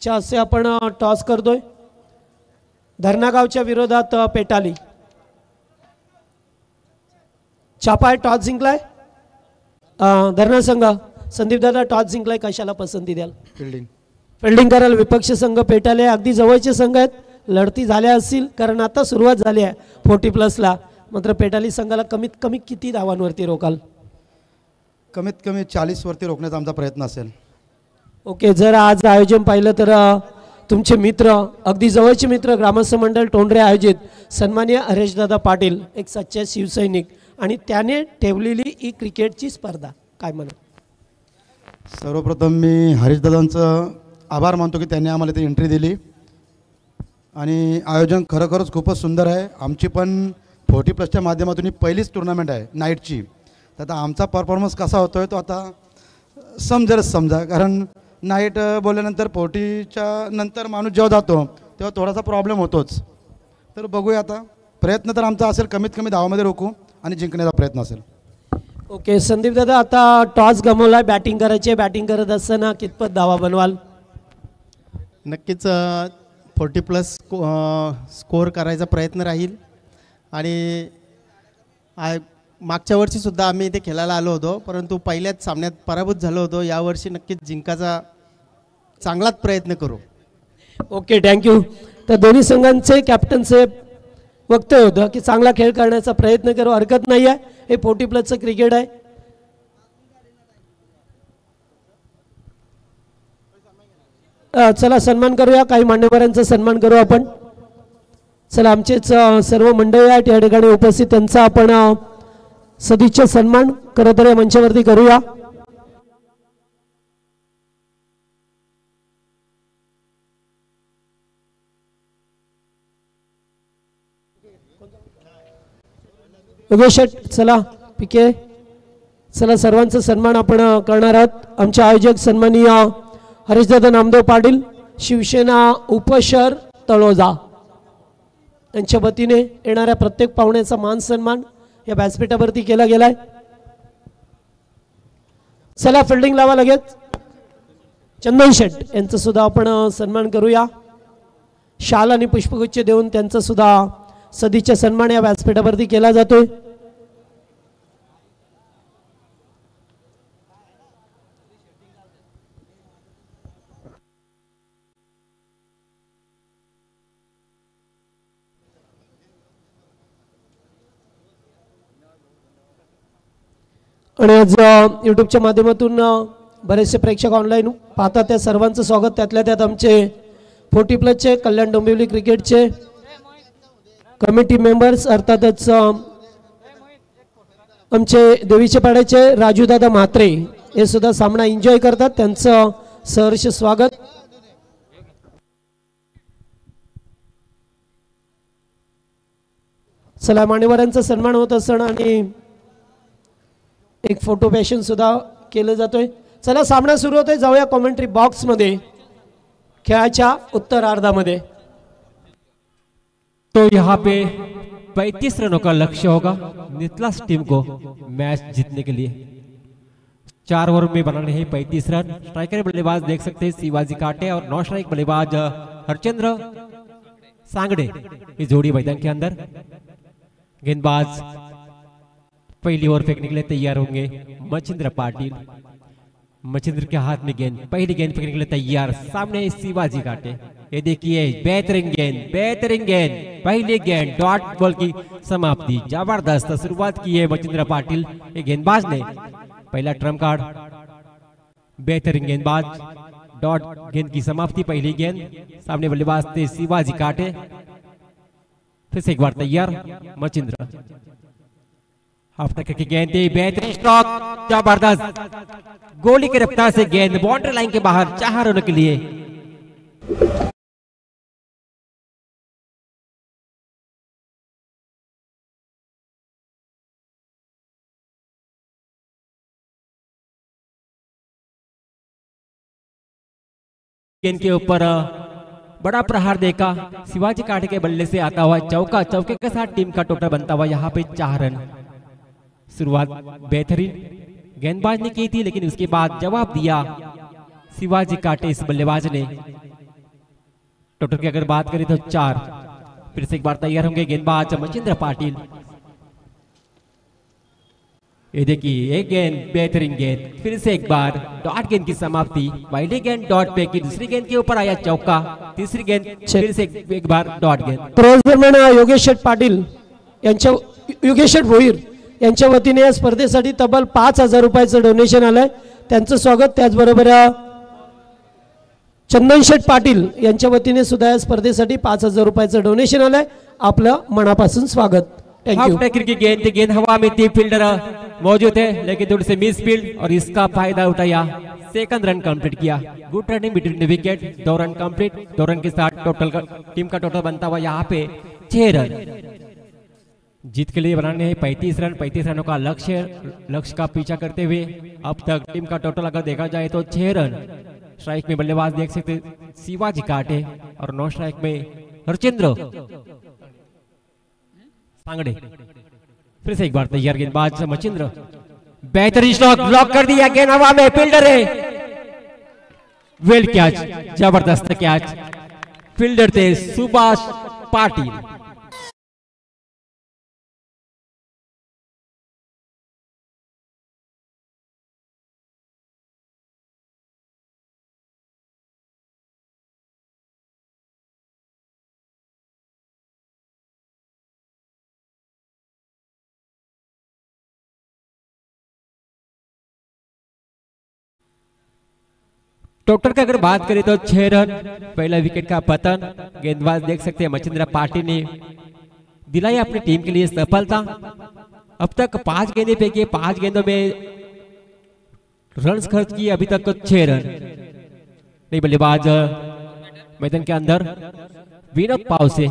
च्या हस्ते आपण टॉस करतोय. धरणागावच्या विरोधात पेटाली. छापा टॉस जिंकलाय. धरणा संघ संदीप दादा टॉस जिंकलाय. कशाला पसंती द्याल? फिल्डिंग कराल. विपक्ष संघ पेटाले अगदी जवळचे संघ आहेत. लढती झाल्या असतील कारण आता सुरुवात झाली आहे 40+ ला. मात्र पेटाली संघाला कमीत कमी किती धावांवरती रोकाल? कमीत कमी 40 वरती रोखण्याचा आमचा प्रयत्न असेल. ओके, जर आज आयोजन पाहिलं तर तुमचे मित्र, अगदी जवळचे मित्र, ग्रामस्थ मंडळ टोंडरे आयोजित सन्माननीय हरेशदादा पाटील, एक सच्चे शिवसैनिक, आणि त्याने ठेवलेली ही क्रिकेटची स्पर्धा, काय म्हणा? सर्वप्रथम मी हरीशदादांचं आभार मानतो की त्यांनी आम्हाला इथे एंट्री दिली आणि आयोजन खरोखरच खूपच सुंदर आहे. आमची पण 40+ माध्यमातून ही पहिलीच टुर्नामेंट आहे नाईटची. तर आता आमचा परफॉर्मन्स कसा होतो आहे तो आता समजा, कारण नाईट बोलल्यानंतर 40च्या नंतर माणूस जेव्हा जातो तेव्हा थोडासा प्रॉब्लेम होतोच. तर बघूया, आता प्रयत्न तर आमचा असेल कमीत कमी धावामध्ये रोखू आणि जिंकण्याचा प्रयत्न असेल. ओके संदीप दादा, आता टॉस गमावला, बॅटिंग करायचे, बॅटिंग करत असताना कितपत धावा बनवाल? नक्कीच 40+ स्कोअर करायचा प्रयत्न राहील. आणि मागच्या वर्षीसुद्धा आम्ही इथे खेळायला आलो होतो, परंतु पहिल्याच सामन्यात पराभूत झालो होतो. यावर्षी नक्कीच जिंकायचा चांगलाच प्रयत्न करू. Okay, thank you. तर दोन्ही संघांचे कॅप्टनचे वक्तव्य होतं की चांगला खेळ करण्याचा प्रयत्न करू, हरकत नाही आहे, हे 40+चं क्रिकेट आहे. चला सन्मान करूया, काही मान्यवरांचा सन्मान करू आपण. चला, आमचेच सर्व मंडळी आहेत या ठिकाणी उपस्थित, त्यांचा आपण सदिच्छा सन्मान खरं तर या मंचावरती करूया. योगेश शेट, चला पिके, चला सर्वांचा सन्मान आपण करणार आहोत. आमचे आयोजक सन्माननीय हरीशदादा नामदेव पाटील, शिवसेना उपशहर तळोजा, यांच्या वतीने येणाऱ्या प्रत्येक पाहुण्याचा मान सन्मान या व्यासपीठावरती केला गेलाय. चला फिल्डिंग लावा लगेच. चंदन शेट यांचा सुद्धा आपण सन्मान करूया. शाल आणि पुष्पगुच्छ देऊन त्यांचा सुद्धा सदिच्छा सन्मान या व्यासपीठावरती केला जातोय. आणि आज यूट्यूबच्या माध्यमातून बरेचसे प्रेक्षक ऑनलाईन पाहतात, त्या सर्वांचं स्वागत. त्यातल्या त्यात आमचे 40+चे कल्याण डोंबिवली क्रिकेटचे कमिटी मेंबर्स, अर्थातच आमचे देवीचे पाड्याचे राजूदादा म्हात्रे, हे सुद्धा सामना एन्जॉय करतात, त्यांचं सहर्ष स्वागत. चला, मान्यवरांचा सन्मान होत असताना आणि एक फोटो पॅशन सुद्धा केलं जातोय. चला, सामना सुरू होतोय, जाऊया कॉमेंट्री बॉक्समध्ये, खेळाच्या उत्तरार्धामध्ये. तो यहाँ पे 35 रनों का लक्ष्य होगा नितलास टीम को मैच जीतने के लिए. 4 ओवर में बनाने हैं 35 रन. स्ट्राइकर बल्लेबाज देख सकते हैं शिवाजी काटे और नॉन स्ट्राइक बल्लेबाज हरचंद्र सांगड़े, ये जोड़ी मैदान के अंदर. गेंदबाज पहली ओवर फेंकने के लिए तैयार होंगे मचिंद्र पाटिल. मचिंद्र के हाथ में गेंद, पहली गेंद फेंकने के लिए तैयार, सामने शिवाजी काटे. ये देखिए बेहतरीन गेंद, पहली गेंद डॉट बॉल की समाप्ति. जबरदस्त शुरुआत की है मचिंद्र पाटिल, ये गेंदबाज ने पहला ट्रम्प कार्ड. बेहतरीन गेंदबाज, डॉट गेंद की समाप्ति, पहली गेंद, सामने बल्लेबाज थे शिवाजी काटे. फिर से एक बार तैयार मचिंद्र. हाफ टक्कर की गेंद, बेहतरीन स्ट्रोक, जबरदस्त गोली की रफ्तार से गेंद बाउंड्री लाइन के बाहर 4 रनों के लिए. गेंद के ऊपर बड़ा प्रहार देखा शिवाजी काटे के बल्ले से आता हुआ चौका. चौके के साथ टीम का टोटल बनता हुआ यहाँ पे 4 रन. शुरुआत बेहतरीन गेंदबाज ने की थी, लेकिन उसके बाद जवाब दिया शिवाजी काटे इस बल्लेबाज ने. टोटल की अगर बात करें तो 4. फिर से एक बार तैयार होंगे गेंदबाज मचिंद्र पाटिल. ये देखिए एक गेंद, बेहतरीन गेंद, फिर से एक बार डॉट गेंद की समाप्ति. पहली गेंद डॉट पे की, दूसरी गेंद के ऊपर आया चौका, तीसरी गेंद फिर से एक बार डॉट गेंद. प्रेस दरम्यान योगेश शेट पाटील यांच्या, योगेश शेट भोईर यांच्या वतीने या स्पर्धेसाठी तब्बल 5,000 रुपयाचं डोनेशन आलंय, त्यांचं स्वागत. त्याचबरोबर चंदन शेठ पाटील यांच्या वतीने सुद्धा या स्पर्धेसाठी 5,000 रुपयाचं डोनेशन आलंय, आपलं मनापासून स्वागत. Thank you. की गेंद हवा में थी, फील्डर मौजूद थे लेकिन थोड़ी से मिस फील्ड और इसका फायदा उठाया, सेकंड रन कंप्लीट किया. Good running between the wicket, 2 run complete. 2 run के साथ टोटल टीम का टोटल बनता हुआ यहाँ पे 6 रन. जीत के लिए बनाने हैं 35 रन. 35 रनों का लक्ष्य का पीछा करते हुए अब तक टीम का टोटल अगर देखा जाए तो 6 रन. स्ट्राइक में बल्लेबाज देख सकते शिवाजी काटे और नॉन स्ट्राइक में हरचंद्र सांगड़े. फिर से एक बार तैयार गेंदबाज मचिंद्र, बेहतरीन शॉट, ब्लॉक कर दिया, गेंद हवा में, फील्डर है, वेल कैच, जबरदस्त कैच, फील्डर थे सुभाष पाटिल. टोटल की अगर बात करें तो 6 रन. पहला विकेट का पतन. गेंदबाज देख सकते हैं मचिंद्र पाटिल ने दिलाई अपनी टीम के लिए सफलता. अब तक 5 गेंदें फेंकी, 5 गेंदों में रन्स खर्च किए, अभी तक 6 रन. नहीं बल्लेबाज मैदान के अंदर विनोद पावसे,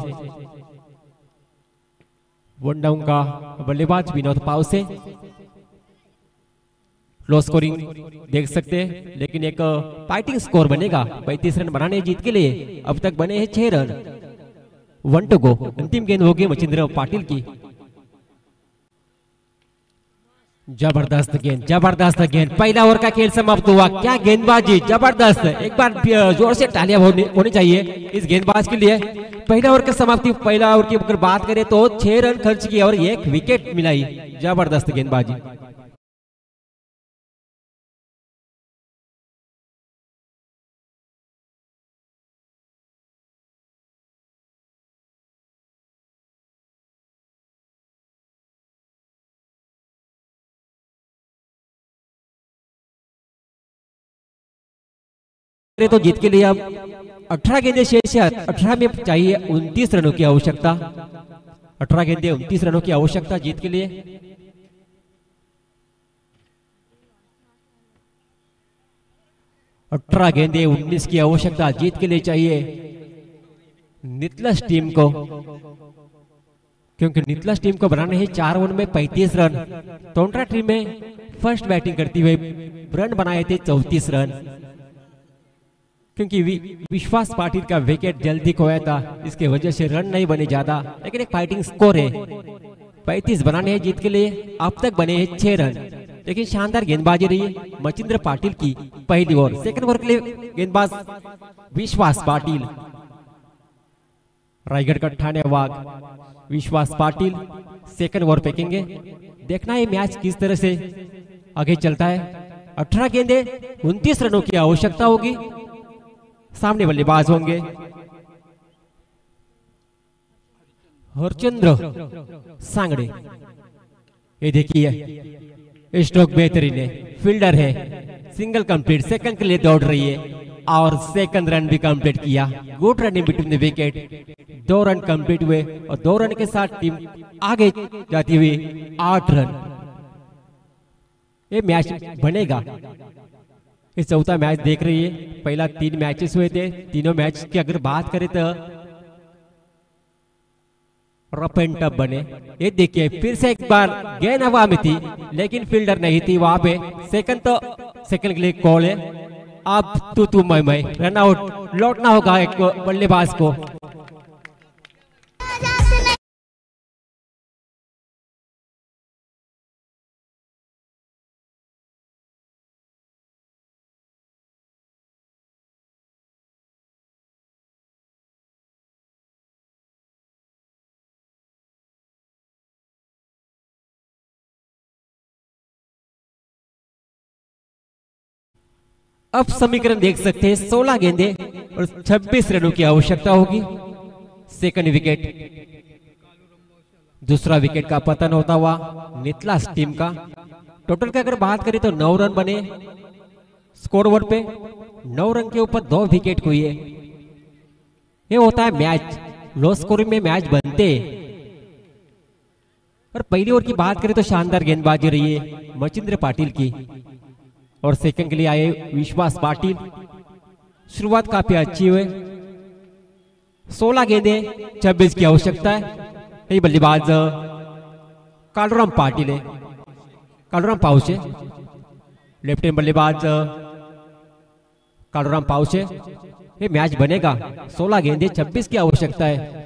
वन डाउन का बल्लेबाज विनोद पावसे. लो स्कोरिंग देख सकते हैं लेकिन एक फाइटिंग स्कोर बनेगा. 35 रन बनाने जीत के लिए, अब तक बने हैं 6 रन. 1 to go. अंतिम गेंद होगी मचिंद्र पाटिल की. जबरदस्त गेंद, जबरदस्त गेंद. पहला ओवर का खेल समाप्त हुआ. क्या गेंदबाजी, जबरदस्त. एक बार जोर से तालियां होनी चाहिए इस गेंदबाज के लिए. पहला ओवर की समाप्ति, पहला ओवर की अगर बात करें तो 6 रन खर्च किए और 1 विकेट मिलाई. जबरदस्त गेंदबाजी. तो जीत के लिए अब 18 गेंदें शेष है. 18 में चाहिए 29 रनों की आवश्यकता. 18 गेंदें 29 रनों की आवश्यकता जीत के लिए. अठारह गेंदें 19 की आवश्यकता जीत के लिए चाहिए नितलस टीम को, क्योंकि नितलस टीम को बनाने हैं 4 ओवर में 35 रन. तोंट्रा टीम में फर्स्ट बैटिंग करते हुए रन बनाए थे 34 रन. क्योंकि विश्वास पाटिल का विकेट जल्दी खोया था, इसके वजह से रन नहीं बने ज्यादा, लेकिन एक फाइटिंग स्कोर है. 35 बनाने हैं जीत के लिए. अब तक बने हैं 6 रन, लेकिन शानदार गेंदबाजी रही मचिंद्र पाटिल की पहली ओवर. सेकंड ओवर के लिए गेंदबाज विश्वास पाटिल, रायगढ़ का ठाणे वाघ विश्वास पाटिल सेकंड ओवर फेंकेंगे. देखना है मैच किस तरह से आगे चलता है. 18 गेंदे 29 रनों की आवश्यकता होगी. सामने बल्लेबाज होंगे हरचंद्र सांगड़े. ये देखिए स्ट्रोक बेहतरीन है, फील्डर है, सिंगल कंप्लीट, सेकंड के लिए दौड़ रही है और सेकंड रन भी कंप्लीट किया. Good running between the wicket. 2 run complete हुए और 2 रन के साथ टीम आगे जाती हुई 8 रन. ये मैच बनेगा. ये चौथा मैच देख रही है. पहला 3 मैचेस हुए थे, तीनों मैच की अगर बात करें तो रफ एंड टफ बने. ये देखिए फिर से एक बार गेंद हवा में थी लेकिन फील्डर नहीं थी वहां पे. सेकंड के लिए कॉल है. अब तू मैं रन आउट, लौटना होगा एक बल्लेबाज को. अब समीकरण देख सकते हैं. 16 गेंदे और 26 रनों की आवश्यकता होगी. सेकंड विकेट दूसरा विकेट का पतन होता हुआ नितलास टीम का। टोटल की अगर बात करें तो 9 रन बने स्कोर ओवर पे, 9 रन के ऊपर 2 विकेट हुई है। ये होता है मैच, लो स्कोरिंग में मैच बनते। और पहली ओवर की बात करें तो शानदार गेंदबाजी रही है मचिंद्र पाटिल की, और सेकंड के लिए आए विश्वास पाटिल। शुरुआत काफी अच्छी हुई, 16 गेंदे 26 की आवश्यकता है। यही बल्लेबाज कालूराम पाटिल है, कालूराम पाउचे, लेफ्ट हैंड बल्लेबाज कालूराम पाउचे। ये मैच बनेगा, 16 गेंदे 26 की आवश्यकता है।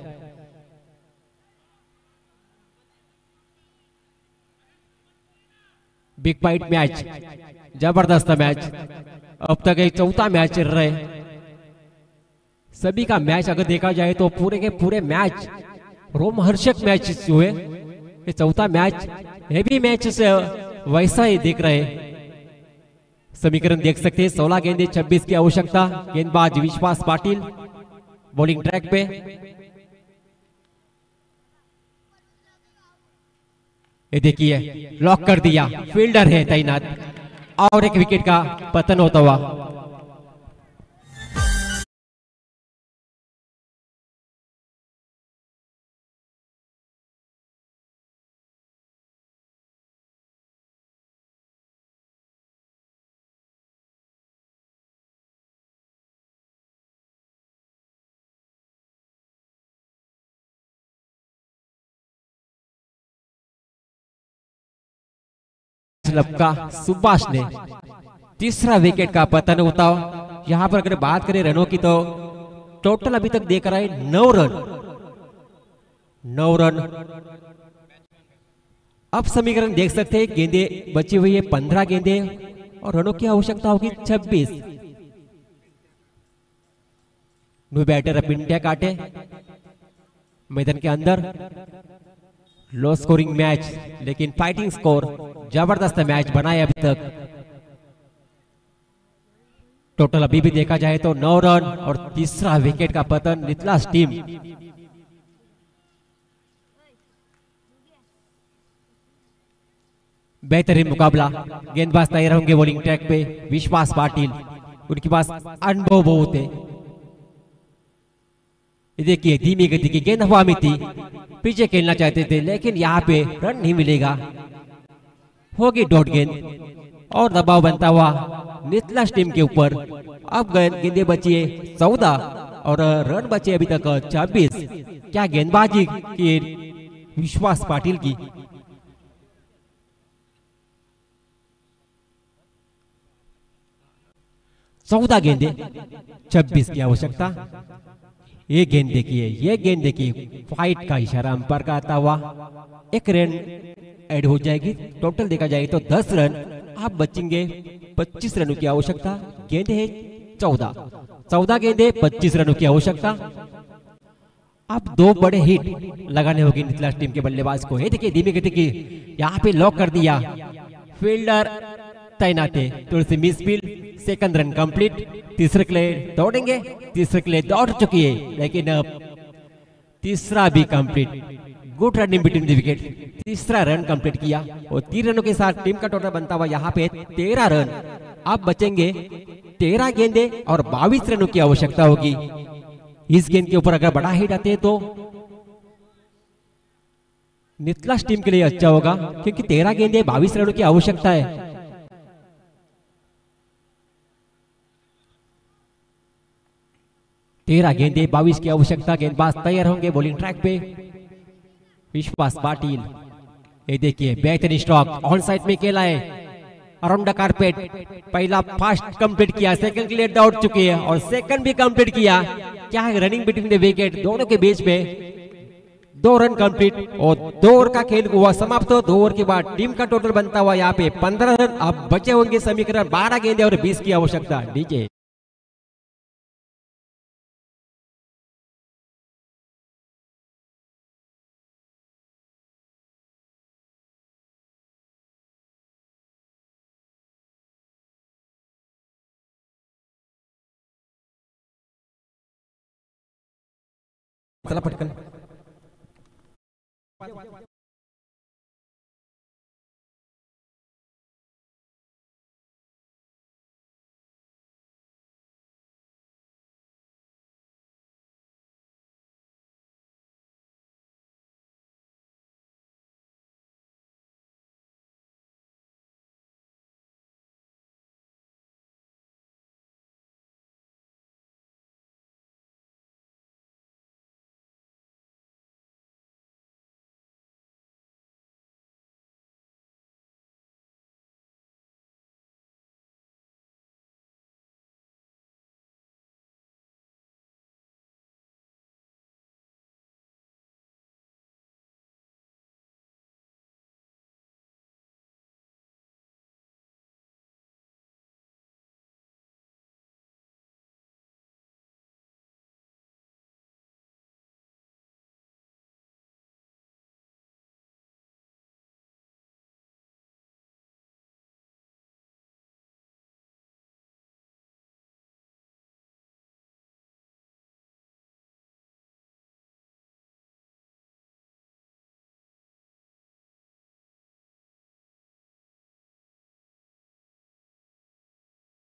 बिग फाइट मैच, जबरदस्त मैच, अब तक एक चौथा मैच चल रहा है। सभी का मैच अगर देखा जाए तो पूरे के पूरे मैच रोमहर्षक मैच हुए। ये चौथा मैच हेवी मैच से वैसा ही दिख रहे। समीकरण देख सकते हैं, 16 गेंदे 26 की आवश्यकता। गेंदबाज विश्वास पाटिल बॉलिंग ट्रैक पे। ये देखिए लॉक कर दिया, फील्डर है तैनात, और एक विकेट का पतन होता हुआ। लपका सुभाष ने तीसरा विकेट का पतन होता। यहां पर अगर बात करें रनों की तो टोटल अभी तक देख रहा है 9 रन, 9 रन। अब समीकरण देख सकते हैं, गेंदे बची हुई है 15 गेंदे और रनों की आवश्यकता होगी 26। न्यू बैटर अब इंडिया काटे मैदान के अंदर। लो स्कोरिंग मैच लेकिन फाइटिंग स्कोर, जबरदस्त मैच बना है अभी तक। टोटल अभी भी देखा जाए तो 9 रन और तीसरा विकेट का पतन नितलास टीम। बेहतरीन मुकाबला, गेंदबाज तैयार होंगे बॉलिंग ट्रैक पे। विश्वास पाटिल, उनके पास अनुभव बहुत है। देखिए धीमी गति की गेंद हवा में थी, पीछे खेलना चाहते थे लेकिन यहाँ पे रन नहीं मिलेगा, होगी डॉट गेंद और दबाव बनता हुआ नितलास टीम के ऊपर। अब गेंदे बची है 14 और रन बचे अभी तक 26। क्या गेंदबाजी की विश्वास पाटिल की। चौदह गेंदे 26 की आवश्यकता। ये गेंद देखिए, ये गेंद देखिए, फाइट का इशारा अंपायर का आता हुआ। एक रन ऐड हो जाएगी, टोटल देखा जाए तो 10 रन। आप बचेंगे 25 रनों की आवश्यकता। गेंदे है 14 गेंदे 25 रनों की आवश्यकता। अब 2 बड़े हिट लगाने होंगे नितलास टीम के बल्लेबाज को। ये देखिए धीमी गति की, यहाँ पे लॉक कर दिया, फील्डर तैनात है। Tulsi miss field, second run complete. तीसरे के लिए दौड़ेंगे, तीसरे के लिए दौड़ चुकी है लेकिन अब तीसरा भी complete. Good running between the wicket, तीसरा रन कंप्लीट किया और 3 रनों के साथ टीम का टोटल बनता हुआ यहाँ पे 13 रन। अब बचेंगे 13 गेंदे और 22 रनों की आवश्यकता होगी। इस गेंद के ऊपर अगर बड़ा हिट आते हैं तो नितलास टीम के लिए अच्छा होगा, क्योंकि 13 गेंदे 22 रनों की आवश्यकता है। तेरह गेंदे 22 की आवश्यकता। गेंदबाज तैयार होंगे बॉलिंग ट्रैक पे। विश्वास पाटिल, ये देखिए बेहतरीन स्ट्रोक, ऑन साइड में खेला है अराउंड द कारपेट। पहला फास्ट कंप्लीट किया, सेकंड के लिए दौड़ चुकी है और सेकंड भी कंप्लीट किया। क्या है रनिंग बिटवीन द विकेट, दोनों के बीच में 2 रन कंप्लीट और 2 ओवर का खेल हुआ समाप्त। 2 ओवर के बाद टीम का टोटल बनता हुआ यहाँ पे 15 रन। अब बचे होंगे समीकरण 12 गेंदे और 20 की आवश्यकता। डीजे चला पटकन।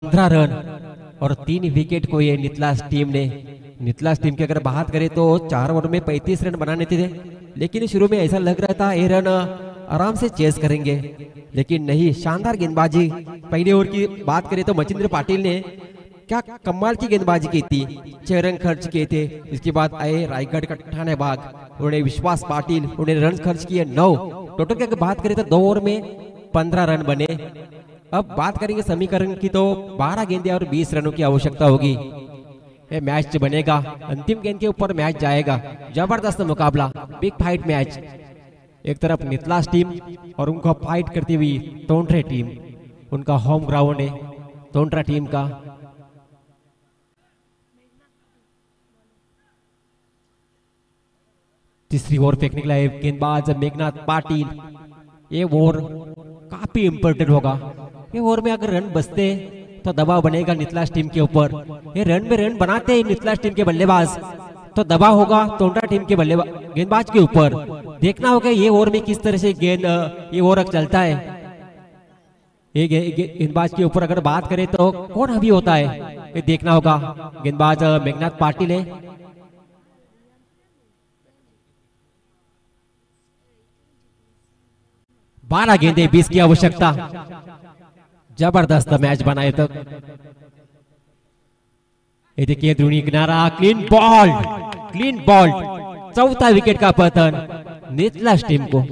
15 रन और 3 विकेट को ये नितलास टीम ने, नितलास टीम की अगर बात करें तो 4 ओवर में 35 रन बनाने थे, लेकिन शुरू में ऐसा लग रहा था ये रन आराम से चेस करेंगे, लेकिन नहीं। शानदार गेंदबाजी। पहले ओवर की बात करें तो मचिंद्र पाटिल ने क्या कमाल की गेंदबाजी की थी, 6 रन खर्च किए थे। इसके बाद आए रायगढ़ का ठाणेबाग, उन्होंने विश्वास पाटिल, उन्होंने रन खर्च किए 9। टोटल की अगर बात करें तो 2 ओवर में 15 रन बने। अब बात करेंगे समीकरण की तो 12 गेंदें और 20 रनों की आवश्यकता होगी। ये मैच बनेगा, अंतिम गेंद के ऊपर मैच जाएगा। जबरदस्त मुकाबला, बिग फाइट मैच। एक तरफ नितलास टीम और उनका फाइट करती हुई तोंट्रे टीम, उनका होम ग्राउंड है तोंट्रा टीम का। तीसरी ओवर फेंकने के लिए गेंदबाज मेघनाथ पाटिल। ये ओवर काफी इंपॉर्टेंट होगा। ये ओवर में अगर रन बचते तो दबाव बनेगा नितलास टीम के ऊपर। ये रन में रन बनाते हैं नितलास टीम के बल्लेबाज तो दबाव होगा तोंट्रा टीम के गेंदबाज के ऊपर। देखना होगा ये ओवर में किस तरह से ये ओवर चलता है। ये गेंदबाज के ऊपर अगर बात करें तो कौन हावी होता है, ये देखना होगा। गेंदबाज मेघनाथ पाटिल है। बारह गेंदे 20 की आवश्यकता। जबरदस्त मैच बनाए तो ये देखिए द्रोणी किनारा, क्लीन बॉल, चौथा विकेट का पतन नितलास टीम को।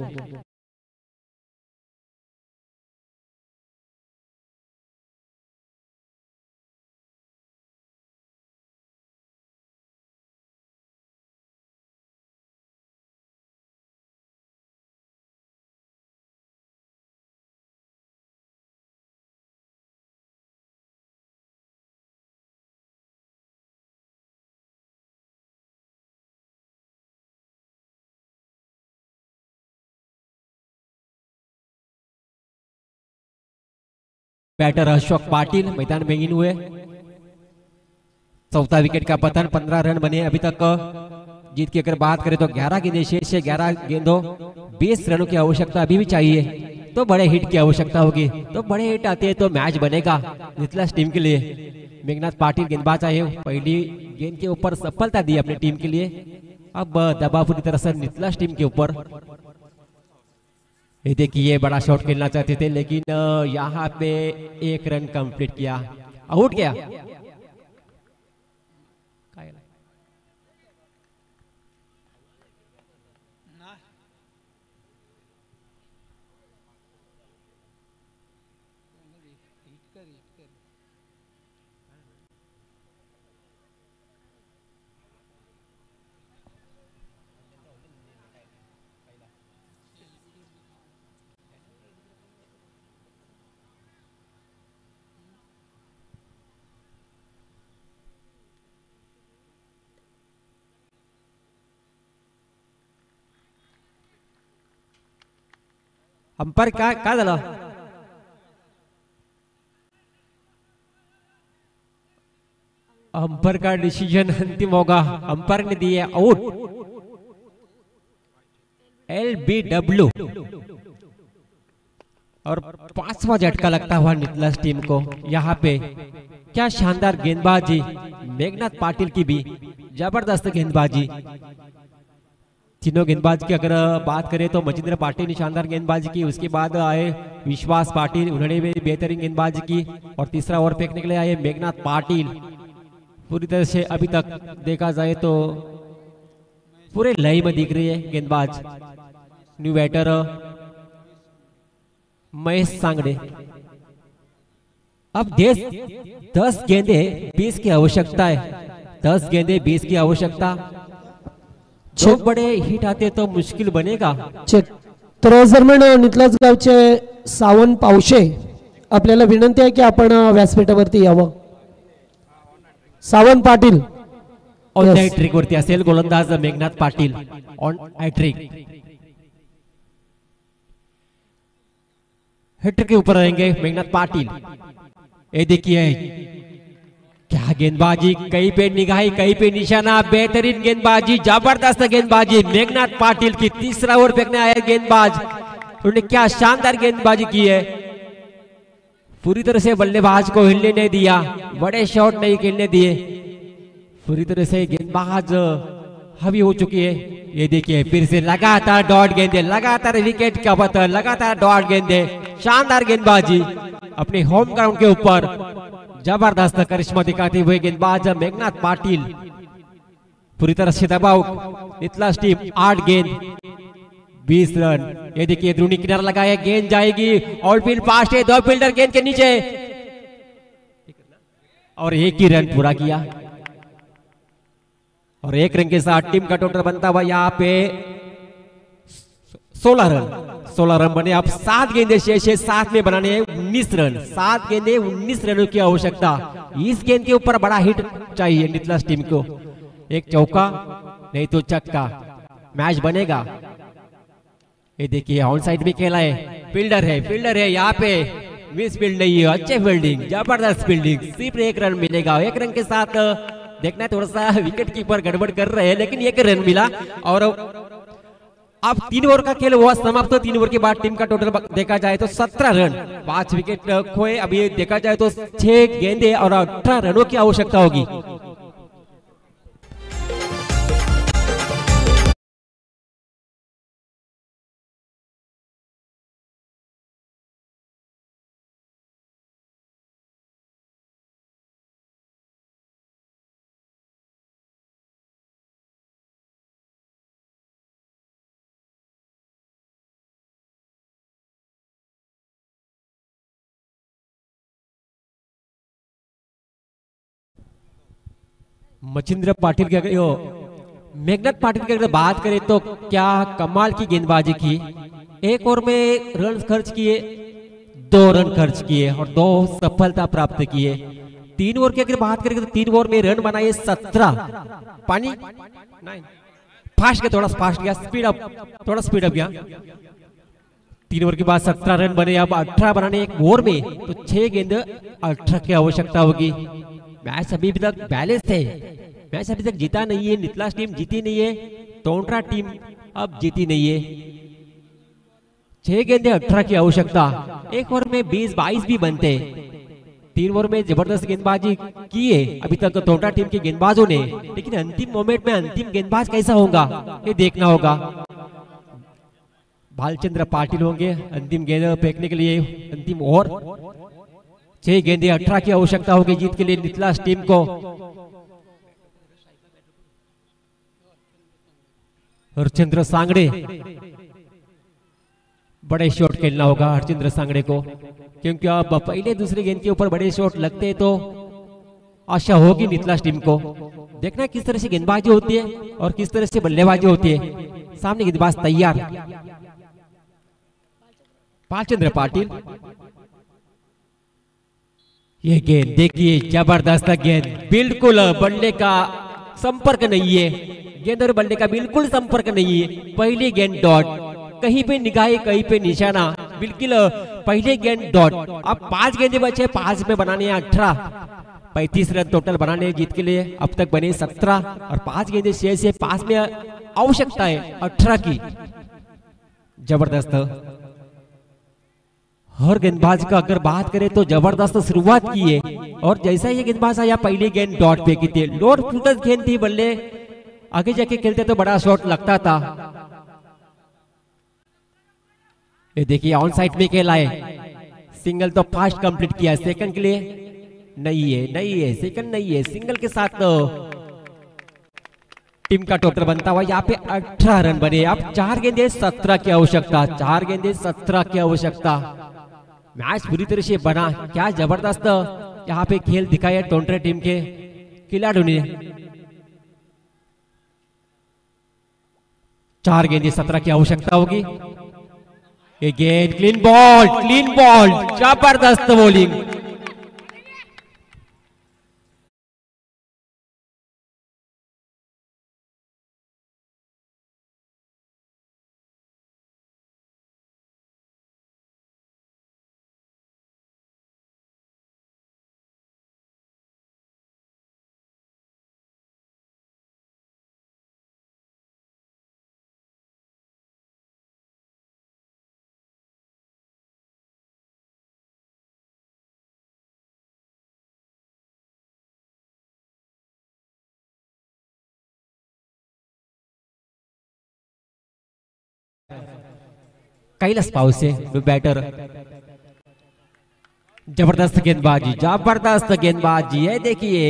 बैटर अशोक पाटिल मैदान में इन हुए। चौथा विकेट का पतन, 15 रन बने अभी तक। जीत की अगर बात करें तो 11 गेंदें शेष है, 11 गेंदों 20 रनों की आवश्यकता अभी भी चाहिए। तो बड़े हिट की आवश्यकता होगी, तो बड़े हिट आते हैं तो मैच बनेगा नितलास टीम के लिए। मेघनाथ पाटिल गेंदबाज आए, पहली गेंद के ऊपर सफलता दी अपनी टीम के लिए। अब दबाव पूरी तरह से नितलास टीम के ऊपर। ये देखिए बड़ा शॉट खेलना चाहते थे, लेकिन यहाँ पे 1 रन कंप्लीट किया, आउट गया। अंपायर काय झालं? अंपायर का डिसीजन अंतिम होगा। अंपायर ने दिए आउट। LBW और 5वां झटका लगता हुआ नितलास टीम को। यहाँ पे क्या शानदार गेंदबाजी मेघनाथ पाटिल की भी जबरदस्त गेंदबाजी। तीनों गेंदबाज की अगर बात करें तो मचिंद्र पाटिल ने शानदार गेंदबाजी की, उसके बाद आए विश्वास पाटिल, उन्होंने भी बेहतरीन गेंदबाजी की, और तीसरा ओवर फेंकने के लिए आए मेघनाथ पाटिल। पूरी तरह से अभी तक देखा जाए तो पूरे लय में दिख रही है गेंदबाज। New batter Mahesh Sangde. अब 10 गेंदे 20 की आवश्यकता है, 10 गेंदे 20 की आवश्यकता। जो बड़े हिट आते तो मुश्किल बनेगा। चेक दरम्यान नितलास गावचे सावंत पावशे, आपल्याला विनंती आहे की आपण व्यासपीठावरती यावं. सावंत पाटील ऑन हॅट्रिक वरती असेल गोलंदाज Meghnath Patil on hat trick. Hat trick के ऊपर रहेंगे मेघनाथ पाटिल. ये देखिए क्या गेंदबाजी, कहीं पे निगाही कहीं पे निशाना, बेहतरीन गेंदबाजी, जबरदस्त गेंदबाजी मेघनाथ पाटिल की. तीसरा ओवर फेंकने आया गेंदबाज, उन्होंने क्या शानदार गेंदबाजी की है. पूरी तरह से बल्लेबाज को हिलने नहीं दिया, बड़े शॉट नहीं खेलने दिए. पूरी तरह से गेंदबाज हावी हो चुकी है. ये देखिए फिर से लगातार डॉट गेंदे, लगातार विकेट का पतन, लगातार डॉट गेंदे, शानदार गेंदबाजी अपने होम ग्राउंड के ऊपर. जबरदस्त करिश्मा दिखाते हुए गेंदबाज मेघनाथ पाटिल. पूरी तरह से दबाव नितलास टीम. 8 गेंद 20 रन. ये देखिए द्रोणी किनारा लगाया, गेंद जाएगी और फील्ड फास्ट है, 2 फील्डर गेंद के नीचे और 1 ही रन पूरा किया. और 1 रन के साथ टीम का टोटल बनता हुआ यहाँ पे 16 रन. 16 रन बने. अब 7 गेंदे शेष है, 7 में बनाने हैं 19 रन. 7 गेंदे 19 रनों की आवश्यकता. इस गेंद के ऊपर बड़ा हिट चाहिए नितलास टीम को. एक चौका नहीं तो छक्का, मैच बनेगा. ये देखिए ऑन साइड भी खेला है, फील्डर है यहाँ पे. मिस फील्ड नहीं है, अच्छे फील्डिंग, जबरदस्त फील्डिंग. सिर्फ 1 रन मिलेगा. 1 रन के साथ देखना है थोड़ा सा विकेट कीपर गड़बड़ कर रहे हैं, लेकिन 1 रन मिला. और अब 3 ओवर का खेल हुआ समाप्त. 3 ओवर के बाद टीम का टोटल देखा जाए तो 17 रन, 5 विकेट खोए. अभी देखा जाए तो 6 गेंदे और 18 रनों की आवश्यकता होगी. मचिंद्र पाटिल की मेघनाथ पाटिल की अगर बात करें तो क्या कमाल की गेंदबाजी की. 1 ओवर में रन खर्च किए, 2 रन खर्च किए और 2 सफलता प्राप्त किए. 3 ओवर की अगर बात करें तो 3 ओवर में रन बनाए 17. पानी नहीं फास्ट गया, थोड़ा फास्ट गया, थोड़ा स्पीड अप गया. 3 ओवर के बाद 17 रन बने. अब 18 बनाने 1 ओवर में तो 6 गेंद 18 की आवश्यकता होगी. मैच अभी तक बैलेंस है, मैच अभी तक जीता नहीं है. नितलास टीम जीती नहीं है, टोंट्रा टीम अब जीती नहीं है. 6 गेंदे 18 की आवश्यकता. 1 ओवर में 20-22 भी बनते. 3 ओवर में जबरदस्त गेंदबाजी की है अभी तक टोंट्रा टीम के गेंदबाजों ने, लेकिन अंतिम मोमेंट में अंतिम गेंदबाज कैसा होगा ये देखना होगा. भालचंद्र पाटिल होंगे अंतिम गेंद फेंकने के लिए. अंतिम ओवर 6 गेंदे 18 की आवश्यकता होगी जीत के लिए नितलास टीम को. हरचंद्र सांगड़े, बड़े शॉट खेलना होगा हरचंद्र सांगड़े को, क्योंकि अब पहले दूसरे गेंद के ऊपर बड़े शॉट लगते तो आशा होगी नितलास टीम को. देखना किस तरह से गेंदबाजी होती है और किस तरह से बल्लेबाजी होती है. सामने गेंदबाज तैयार, भालचंद्र पाटिल. ये गेंद देखिए जबरदस्त गेंद, बिल्कुल बल्ले का संपर्क नहीं है. गेंद और बल्ले का बिल्कुल संपर्क नहीं है. पहली गेंद डॉट, कहीं पे निगाही कहीं पे निशाना, बिल्कुल पहले गेंद डॉट. अब 5 गेंदे बचे, 5 में बनाने 18. 35 रन टोटल बनाने जीत के लिए. अब तक बने 17 और 5 गेंदे शेष है. 5 में आवश्यकता है 18 की. जबरदस्त। हर गेंदबाज का अगर बात करें तो जबरदस्त शुरुआत की है और जैसा ये गेंदबाज आया पहली गेंद डॉट पे की थी, लोड फुटस गेंद थी, बल्ले आगे जाके खेलते तो बड़ा शॉट लगता था। ये देखिए ऑन साइड में खेला है, सिंगल तो फास्ट कंप्लीट किया, सेकंड के लिए नहीं है सेकंड नहीं है, सिंगल के साथ तो टीम का टोटल बनता हुआ यहाँ पे 18 रन बने। अब 4 गेंदे 17 की आवश्यकता, 4 गेंदे 17 की आवश्यकता। मैच पूरी तरह से बना, क्या जबरदस्त यहाँ पे खेल दिखाया टोंटरे टीम के खिलाड़ियों ने। 4 गेंदे 17 की आवश्यकता होगी। ये गेंद क्लीन बॉल, जबरदस्त बॉलिंग। कैलाश पाउसे बैटर, जबरदस्त गेंदबाजी है। देखिए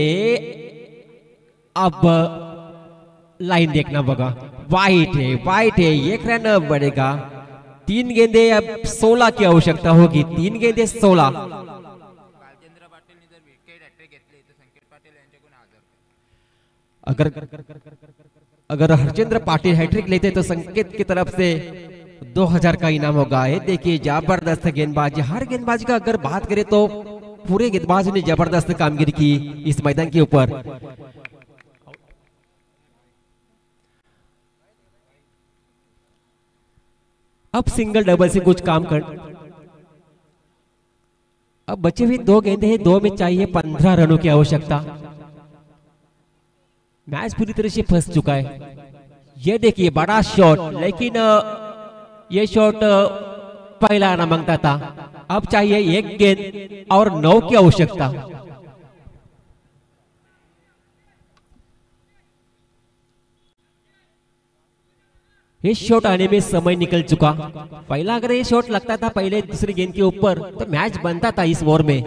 अब लाइन देखना होगा, वाइट है, 1 रन बढ़ेगा। 3 गेंदे अब 16 की आवश्यकता होगी, 3 गेंदे 16। अगर हरचंद्र पाटिल हैट्रिक लेते तो संकेत की तरफ से 2000 का इनाम होगा। ये देखिए जबरदस्त गेंदबाजी, हर गेंदबाजी का अगर बात करें तो पूरे गेंदबाजों ने जबरदस्त कामगिरी की इस मैदान के ऊपर। अब सिंगल डबल से कुछ काम कर, अब बचे हुए 2 गेंदे हैं, 2 में चाहिए 15 रनों की आवश्यकता। मैच पूरी तरह से फंस चुका है। ये देखिए बड़ा शॉट, लेकिन ये शॉट पहला आना मांगता था। अब चाहिए 1 गेंद और 9 की आवश्यकता। ये शॉट आने में समय निकल चुका। पहला अगर ये शॉट लगता था पहले दूसरी गेंद के ऊपर तो मैच बनता था इस ओवर में,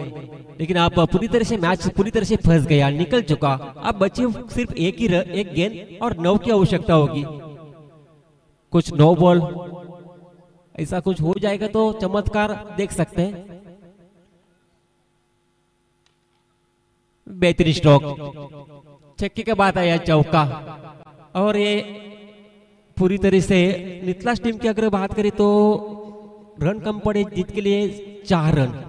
लेकिन आप पूरी तरह से मैच पूरी तरह से फंस गया, निकल चुका। अब बचे सिर्फ एक गेंद और 9 की आवश्यकता होगी। कुछ 9 बॉल ऐसा कुछ हो जाएगा तो चमत्कार देख सकते हैं। बेहतरीन स्ट्रोक, छक्के के बाद आया चौका। और ये पूरी तरह से नितलाश टीम की अगर बात करें तो रन कम पड़े, जीत के लिए 4 रन।